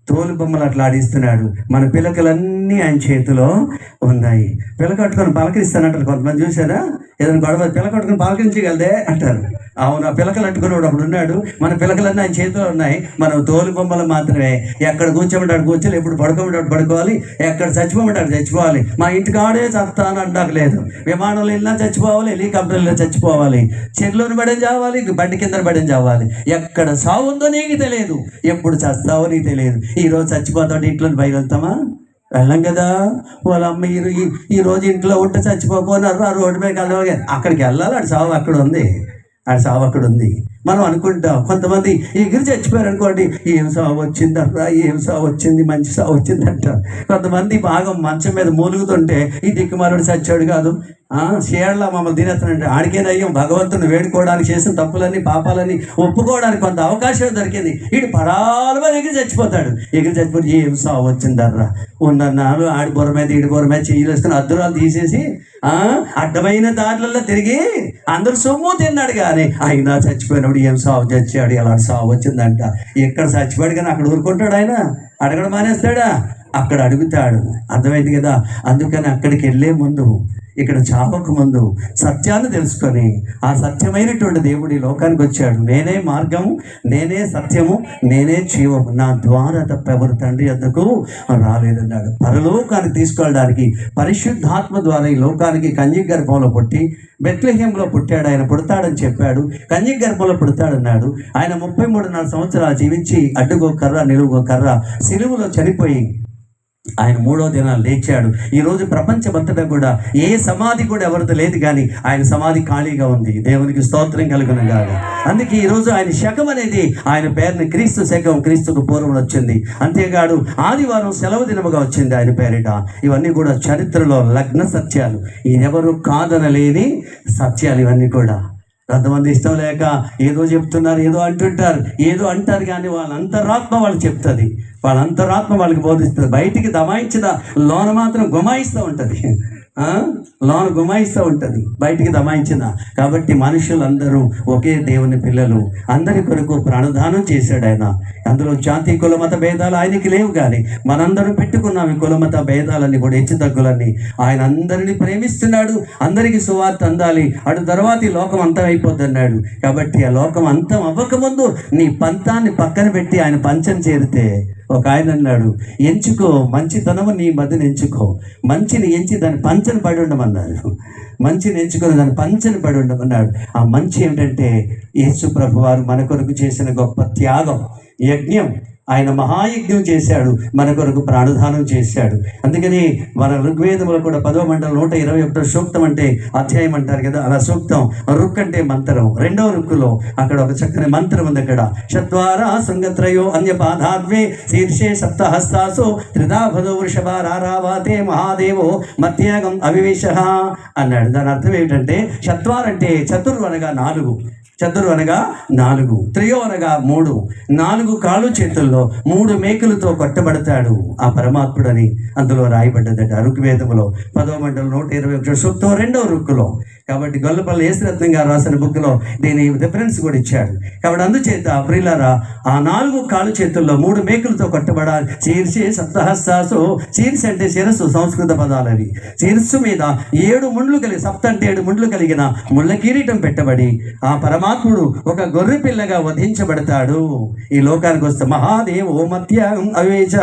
తోలు బొమ్మలు అట్లా ఆడిస్తున్నాడు. మన పిలకలన్నీ ఆయన చేతిలో ఉన్నాయి. పిలకట్టుకొని పలకరిస్తానంటారు కొంతమంది, చూసారా? ఏదైనా గొడవ పిలకట్టుకొని పలకరించగలదే అంటారు. అవును, ఆ పిలకలు అట్టుకునేవాడు అప్పుడు ఉన్నాడు. మన పిలకలన్నీ ఆయన చేతిలో ఉన్నాయి, మనం తోలు బొమ్మలు మాత్రమే. ఎక్కడ కూర్చోమంటాడు కూర్చోవాలి, ఎప్పుడు పడుకోమంటాడు పడుకోవాలి, ఎక్కడ చచ్చిపోమంటాడు చచ్చిపోవాలి. మా ఇంటికి ఆడే చస్తాను అంటాకు లేదు. విమానంలో వెళ్ళినా చచ్చిపోవాలి, హెలికాప్టర్లో చచ్చిపోవాలి, చెట్లోని పడేం చావాలి, బండి కింద పడేం చావాలి. ఎక్కడ సావు ఉందో నీకు తెలియదు, ఎప్పుడు చస్తావో నీకు తెలియదు. ఈరోజు చచ్చిపోతాడు, ఇంట్లో బయట వెళ్తామా? వెళ్ళం కదా. వాళ్ళ అమ్మ ఈరోజు ఇంట్లో ఉంటే చచ్చిపోతున్నారు, ఆ రోడ్డు మీద వెళ్ళాలి, అక్కడికి వెళ్ళాలి. ఆడు సావు అక్కడ ఉంది, ఆడ సావు అక్కడ ఉంది. మనం అనుకుంటాం, కొంతమంది ఎగిరి చచ్చిపోయారు అనుకోండి, ఏం సావు వచ్చిందర్రా, ఏం సావు వచ్చింది, మంచి సావు వచ్చింది అంటారు. కొంతమంది బాగా మంచం మీద మూలుగుతుంటే ఈ దిక్కుమారుడు చచ్చాడు కాదు, షేర్లా మమ్మల్ని తినేస్తానంటే ఆడికేనయ్యం. భగవంతుని వేడుకోవడానికి చేసిన తప్పులన్నీ పాపాలన్నీ ఒప్పుకోవడానికి కొంత అవకాశం దొరికింది. వీడు పడాలుగా ఎగిరి చచ్చిపోతాడు. ఎగిరి చచ్చిపోతే ఏం సావు వచ్చిందర్రా, ఉన్నాను ఆడి బొర మీద ఈడి బొర మీద చెయ్యి వేసుకుని అద్దురాలు తీసేసి అడ్డమైన దారులలో తిరిగి అందరు సొమ్ము తిన్నాడు. కానీ అయినా చచ్చిపోయినప్పుడు ఏం సావు చచ్చాడు, ఎలాంటి సావు వచ్చిందంట. ఎక్కడ చచ్చిపోయాడు కానీ అక్కడ ఊరుకుంటాడు ఆయన, అడగడం మానేస్తాడా? అక్కడ అడుగుతాడు. అర్థమైంది కదా? అందుకని అక్కడికి వెళ్ళే ముందు, ఇక్కడ చావక ముందు సత్యాన్ని తెలుసుకొని, ఆ సత్యమైనటువంటి దేవుడి లోకానికి వచ్చాడు. నేనే మార్గము, నేనే సత్యము, నేనే జీవము, నా ద్వారా తప్ప ఎవరు తండ్రి వద్దకు రాలేదన్నాడు. పరలోకానికి తీసుకెళ్ళడానికి పరిశుద్ధాత్మ ద్వారా ఈ లోకానికి కన్యక గర్భంలో పుట్టి బెత్లెహేంలో పుట్టాడు. ఆయన పుడతాడని చెప్పాడు. కన్యక గర్భంలో పుడతాడన్నాడు. ఆయన 33 సంవత్సరాలు జీవించి అడ్డుగో కర్ర నిలువుగో కర్ర సిలువలో చనిపోయి ఆయన 3వ దినాలు లేచాడు. ఈరోజు ప్రపంచమంతటా కూడా ఏ సమాధి కూడా ఎవరితో లేదు, కానీ ఆయన సమాధి ఖాళీగా ఉంది. దేవునికి స్తోత్రం కలుగును గాక. అందుకే ఈరోజు ఆయన శకం అనేది ఆయన పేరుని క్రీస్తు శకం, క్రీస్తుకు పూర్వం వచ్చింది. అంతేకాదు ఆదివారం సెలవు దినముగా వచ్చింది ఆయన పేరిట. ఇవన్నీ కూడా చరిత్రలో లగ్న సత్యాలు, ఎవరు కాదనలేని సత్యాలు ఇవన్నీ కూడా. కొంతమంది ఇష్టం లేక ఏదో చెప్తున్నారు, ఏదో అంటుంటారు, ఏదో అంటారు, కానీ వాళ్ళ అంతరాత్మ వాళ్ళు చెప్తుంది, వాళ్ళ అంతరాత్మ వాళ్ళకి బోధిస్తుంది. బయటికి దమాయించిన లోన మాత్రం గుమాయిస్తూ ఉంటుంది, లోన గుమాయిస్తూ ఉంటుంది, బయటికి దమాయించిన. కాబట్టి మనుషులందరూ ఒకే దేవుని పిల్లలు, అందరి కొరకు ప్రాణదానం చేశాడు ఆయన. అందులో జాతి కులమత భేదాలు ఆయనకి లేవు, కానీ మనందరం పెట్టుకున్నాం ఈ కులమత భేదాలన్నీ కూడా, హెచ్చు తగ్గులన్నీ. ఆయన అందరినీ ప్రేమిస్తున్నాడు, అందరికీ సువార్త అందాలి, అటు తర్వాత ఈ లోకం అంతం అయిపోద్ది అన్నాడు. కాబట్టి ఆ లోకం అంతం అవ్వకముందు నీ పంతాన్ని పక్కన పెట్టి ఆయన పంచం చేరితే, ఒక ఆయన అన్నాడు, ఎంచుకో మంచితనము నీ మధ్యన ఎంచుకో, మంచిని ఎంచి దాని పంచని పడి ఉండమన్నాడు. మంచిని ఎంచుకొని దాని పంచని పడి ఉండమన్నాడు. ఆ మంచి ఏమిటంటే యేసు ప్రభు వారు మన కొరకు చేసిన గొప్ప త్యాగం, యజ్ఞం. ఆయన మహాయజ్ఞం చేశాడు, మన కొరకు ప్రాణదానం చేశాడు. అందుకని మన ఋగ్వేదంలో కూడా 10వ మండలం 121 సూక్తం అంటే అధ్యాయం అంటారు కదా, అలా సూక్తం. రుక్ అంటే మంత్రం. 2వ రుక్కులో అక్కడ ఒక చక్కని మంత్రం ఉంది. అక్కడ షద్వారా శృంగత్రయో అన్యపాదాద్వే శీర్షే సప్తహస్తాసు త్రిదాభదో వృషభారారావాతే మహాదేవో మధ్యాగం అవివేశ అన్నాడు. దాని అర్థం ఏమిటంటే, షత్వార్ అంటే చతుర్ అనగా 4, చతురు అనగా 4, త్రియో అనగా 3, 4 కాళ్ళు చేతుల్లో 3 మేకులతో కొట్టబడతాడు ఆ పరమాత్ముడని అందులో రాయబడ్డదట ఋగ్వేదములో 10వ మండలం 121 సూక్తం 2వ రుక్కులో. కాబట్టి గొల్లపల్లి యేసురత్నం గారు రాసిన బుక్లో దీని రిఫరెన్స్ కూడా ఇచ్చాడు. కాబట్టి అందుచేత ప్రియులారా, ఆ 4 కాళ్ళు చేతుల్లో 3 మేకులతో కొట్టబడాలి. శీర్షే సప్తహస్తాసు, శీర్ష అంటే శిరస్సు, సంస్కృత పదాలు అవి. శిరస్సు మీద 7 ముండ్లు కలిగి, సప్త అంటే 7 ముండ్లు కలిగిన ముళ్ళ కిరీటం పెట్టబడి ఆ పరమాత్ముడు ఒక గొర్రె పిల్లగా వధించబడతాడు. ఈ లోకానికి వస్తే మహాదేవో మత్యాగం అవేశ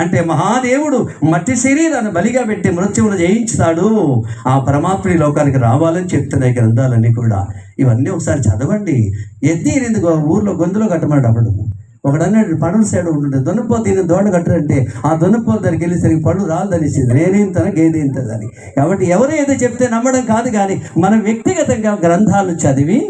అంటే మహాదేవుడు మట్టి శరీరాన్ని బలిగా పెట్టి మృత్యువును జయించుతాడు. ఆ పరమాత్ముడి లోకానికి రావాలని చెప్తున్నాయి గ్రంథాలన్నీ కూడా. ఇవన్నీ ఒకసారి చదవండి. ఎద్దు ఊర్లో గొంతులో కట్టమన్నప్పుడు ఒకడన్నాడు, పనుల సైడ్ ఉంటుండే దున్నపోతు ఈయన దోణ కట్టరంటే ఆ దున్నపోతు దగ్గరికి వెళ్ళి సరికి పళ్ళు రాలదనిసింది, నేనేంతన గేదేంతదని. కాబట్టి ఎవరు ఏదో చెప్తే నమ్మడం కాదు, కానీ మనం వ్యక్తిగతంగా గ్రంథాలు చదివి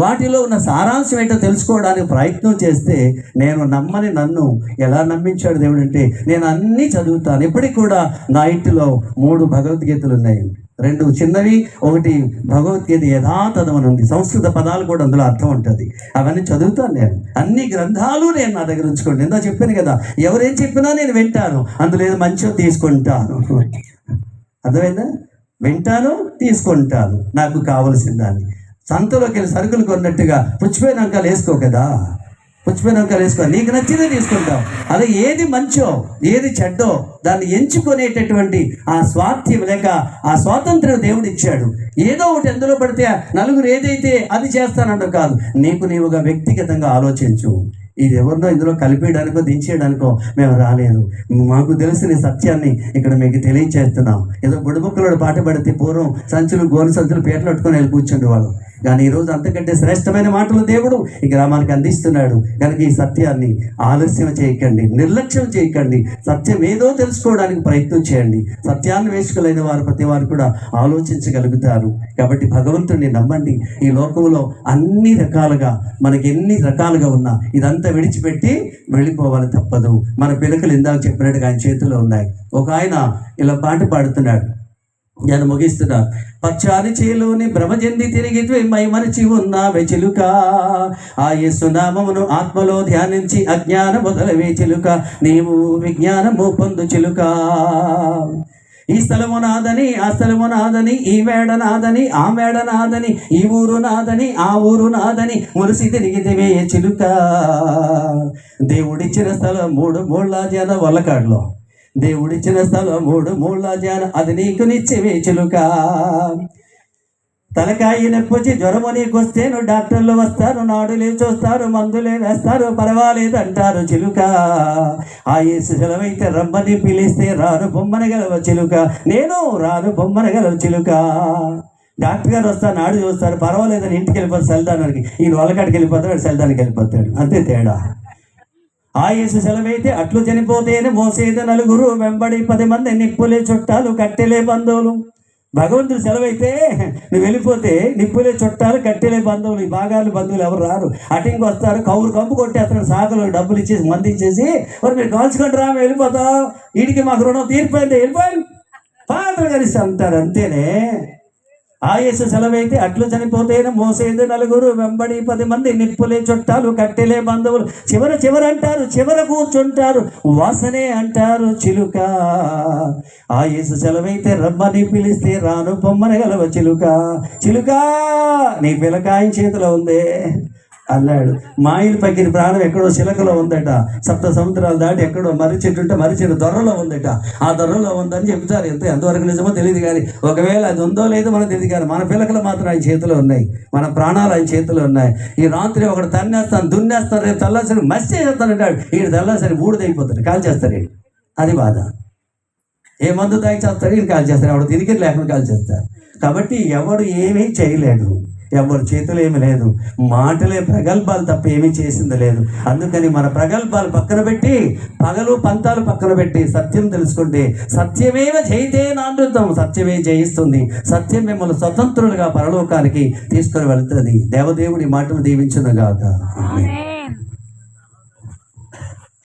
వాటిలో ఉన్న సారాంశం ఏంటో తెలుసుకోవడానికి ప్రయత్నం చేస్తే, నేను నమ్మని నన్ను ఎలా నమ్మించాడు దేవుడు అంటే, నేను అన్నీ చదువుతాను. ఇప్పటికి కూడా నా ఇంటిలో 3 భగవద్గీతలు ఉన్నాయి. 2 చిన్నవి, 1 భగవద్గీత యథాతథం అని ఉంది. సంస్కృత పదాలు కూడా అందులో అర్థం ఉంటుంది. అవన్నీ చదువుతాను నేను. అన్ని గ్రంథాలు నేను నా దగ్గర ఉంచుకోండి. ఎంతో చెప్పాను కదా, ఎవరేం చెప్పినా నేను వింటాను, అందులో ఏదో మంచిగా తీసుకుంటాను. అర్థమైందా? వింటాను, తీసుకుంటాను నాకు కావలసిన దాన్ని. సంతలోకి వెళ్ళి సరుకులు కొన్నట్టుగా పుచ్చిపోయిన అంకాలు వేసుకో కదా, పుచ్చిపోయిన అంకాలు వేసుకో, నీకు నచ్చిందే తీసుకుంటావు. అలా ఏది మంచో ఏది చెడ్డో దాన్ని ఎంచుకునేటటువంటి ఆ స్వార్థ్యం లేక ఆ స్వాతంత్ర్యం దేవుడు ఇచ్చాడు. ఏదో ఒకటి ఎందులో పడితే నలుగురు ఏదైతే అది చేస్తానంటూ కాదు, నీకు నీవుగా వ్యక్తిగతంగా ఆలోచించు. ఇది ఎవరినో ఇందులో కలిపేయడానికో దించేయడానికో మేము రాలేదు. మాకు తెలిసిన సత్యాన్ని ఇక్కడ మీకు తెలియచేస్తున్నాం. ఏదో బుడబుక్కలోడు పాట పడితే పూర్వం సంచులు గోను సంచులు పేర్లు పట్టుకొని వెళ్ళి కూర్చుండే వాళ్ళు, కానీ ఈరోజు అంతకంటే శ్రేష్టమైన మాటలు దేవుడు ఈ గ్రామానికి అందిస్తున్నాడు. కనుక ఈ సత్యాన్ని ఆలస్యం చేయకండి, నిర్లక్ష్యం చేయకండి. సత్యం ఏదో తెలుసుకోవడానికి ప్రయత్నం చేయండి. సత్యాన్ని వేసుకులైన వారు ప్రతి వారు కూడా ఆలోచించగలుగుతారు. కాబట్టి భగవంతుడిని నమ్మండి. ఈ లోకంలో అన్ని రకాలుగా మనకి ఎన్ని రకాలుగా ఉన్నా ఇదంతా విడిచిపెట్టి వెళ్ళిపోవాలి తప్పదు. మన పిలకలు ఇందాక చెప్పినట్టుగా ఆయన చేతుల్లో ఉన్నాయి. ఒక ఆయన ఇలా పాట పాడుతున్నాడు, నేను ముగిస్తున్నా. పచ్చాని చేలోని భ్రమజంది తిరిగి మై మరచి ఉన్న వెచిలుక, ఆ యేసు నామమును ఆత్మలో ధ్యానించి అజ్ఞాన మొదలవే చిలుక, నీవు విజ్ఞానము పొందు చిలుక. ఈ స్థలము నాదని ఆ స్థలము నాదని, ఈ మేడ నాదని ఆ మేడ నాదని, ఈ ఊరు నాదని ఆ ఊరు నాదని మురిసి తిరిగిదివే చిలుక. దేవుడిచ్చిన స్థలం 3 మూళ్ళ జన వల్లకాడులో దేవుడిచ్చిన స్థలం 3 మూళ్ళ జాన అది నీకు నిచ్చివే చిలుక. తలకాయి నొప్పొచ్చి జ్వరము నీకు వస్తేను డాక్టర్లు వస్తారు, నాడులే చూస్తారు, మందులే వేస్తారు, పర్వాలేదు అంటారు చిలుక. ఆ యేసు సెలవైతే రమ్మని పిలిస్తే రాను బొమ్మనగలవ చిలుక, నేను రాను బొమ్మనగలవ చిలుక. డాక్టర్ గారు వస్తారు, నాడు చూస్తారు, పర్వాలేదని ఇంటికి వెళ్ళిపోతారు సెల్దానికి, ఈయన వాళ్ళకాడికి వెళ్ళిపోతాడు, సెల్దానికి వెళ్ళిపోతాడు, అంతే తేడా. ఆ యేసు సెలవైతే అట్లు చనిపోతేనే మోసేది 4 వెంబడి 10 మంది, నిప్పులే చుట్టాలు కట్టెలే బంధువులు. భగవంతుడు సెలవైతే నువ్వు వెళ్ళిపోతే నిప్పులే చుట్టాలు కట్టెలే బంధువులు, ఈ భాగాలు బంధువులు ఎవరు రారు. అటింకి వస్తారు, కౌరు కంపు కొట్టేస్తారు, సాగులో డబ్బులు ఇచ్చేసి మంది ఇచ్చేసి, మరి మీరు కాల్చుకుంటూ రా వెళ్ళిపోతాం, వీడికి మాకు రుణం తీరిపోయింది వెళ్ళిపోయింది పాత్ర కలిసి అంటారు, అంతేనే. ఆ యేసు సెలవైతే అట్లు చనిపోతేనే మోసేది 4 వెంబడి 10 మంది, నిప్పులే చుట్టాలు కట్టెలే బంధువులు. చివర అంటారు, చివర కూర్చుంటారు, వాసనే అంటారు చిలుక. ఆ యేసు సెలవైతే రమ్మని పిలిస్తే రాను బొమ్మనగలవ చిలుక. చిలుక నీ పిలకాయ చేతిలో ఉందే అన్నాడు. మాయిలు పక్కిన ప్రాణం ఎక్కడో చిలకలో ఉందట, 7 సముద్రాలు దాటి ఎక్కడో మర్రి చెట్టు ఉంటే మర్రి చెట్టు దొర్రలో ఉందట, ఆ దొర్రలో ఉందని చెప్తారు. ఎంతవరకు నిజమో తెలియదు కానీ, ఒకవేళ అది ఉందో లేదో మనకు తెలియదు కానీ మన పిలకలు మాత్రం ఆయన చేతిలో ఉన్నాయి, మన ప్రాణాలు ఆయన చేతిలో ఉన్నాయి. ఈ రాత్రి ఒకడు తన్నేస్తాను దున్నేస్తాను, రేపు తెల్లాసరి మస్తు చేస్తానంటాడు, ఈడు తెల్లాసరి బూడిదైపోతాడు, కాల్ చేస్తారు. అది బాధ. ఏ మందు తాగి చేస్తారు, ఈయన కాల్ చేస్తారు, ఎవడు తిరిగి లేకుండా కాల్ చేస్తారు. కాబట్టి ఎవడు ఏమీ చేయలేడు, ఎవరి చేతులు ఏమి లేదు, మాటలే ప్రగల్భాలు తప్ప ఏమీ చేసింది లేదు. అందుకని మన ప్రగల్భాలు పక్కన పెట్టి, పగలు పంతాలు పక్కన పెట్టి సత్యం తెలుసుకుంటే, సత్యమేవ జయితే నానృతం, సత్యమే జయిస్తుంది, సత్యం మిమ్మల్ని స్వతంత్రులుగా పరలోకానికి తీసుకొని వెళ్తుంది. దేవదేవుడి మాటలు దీవించును గాక. ఆమేన్.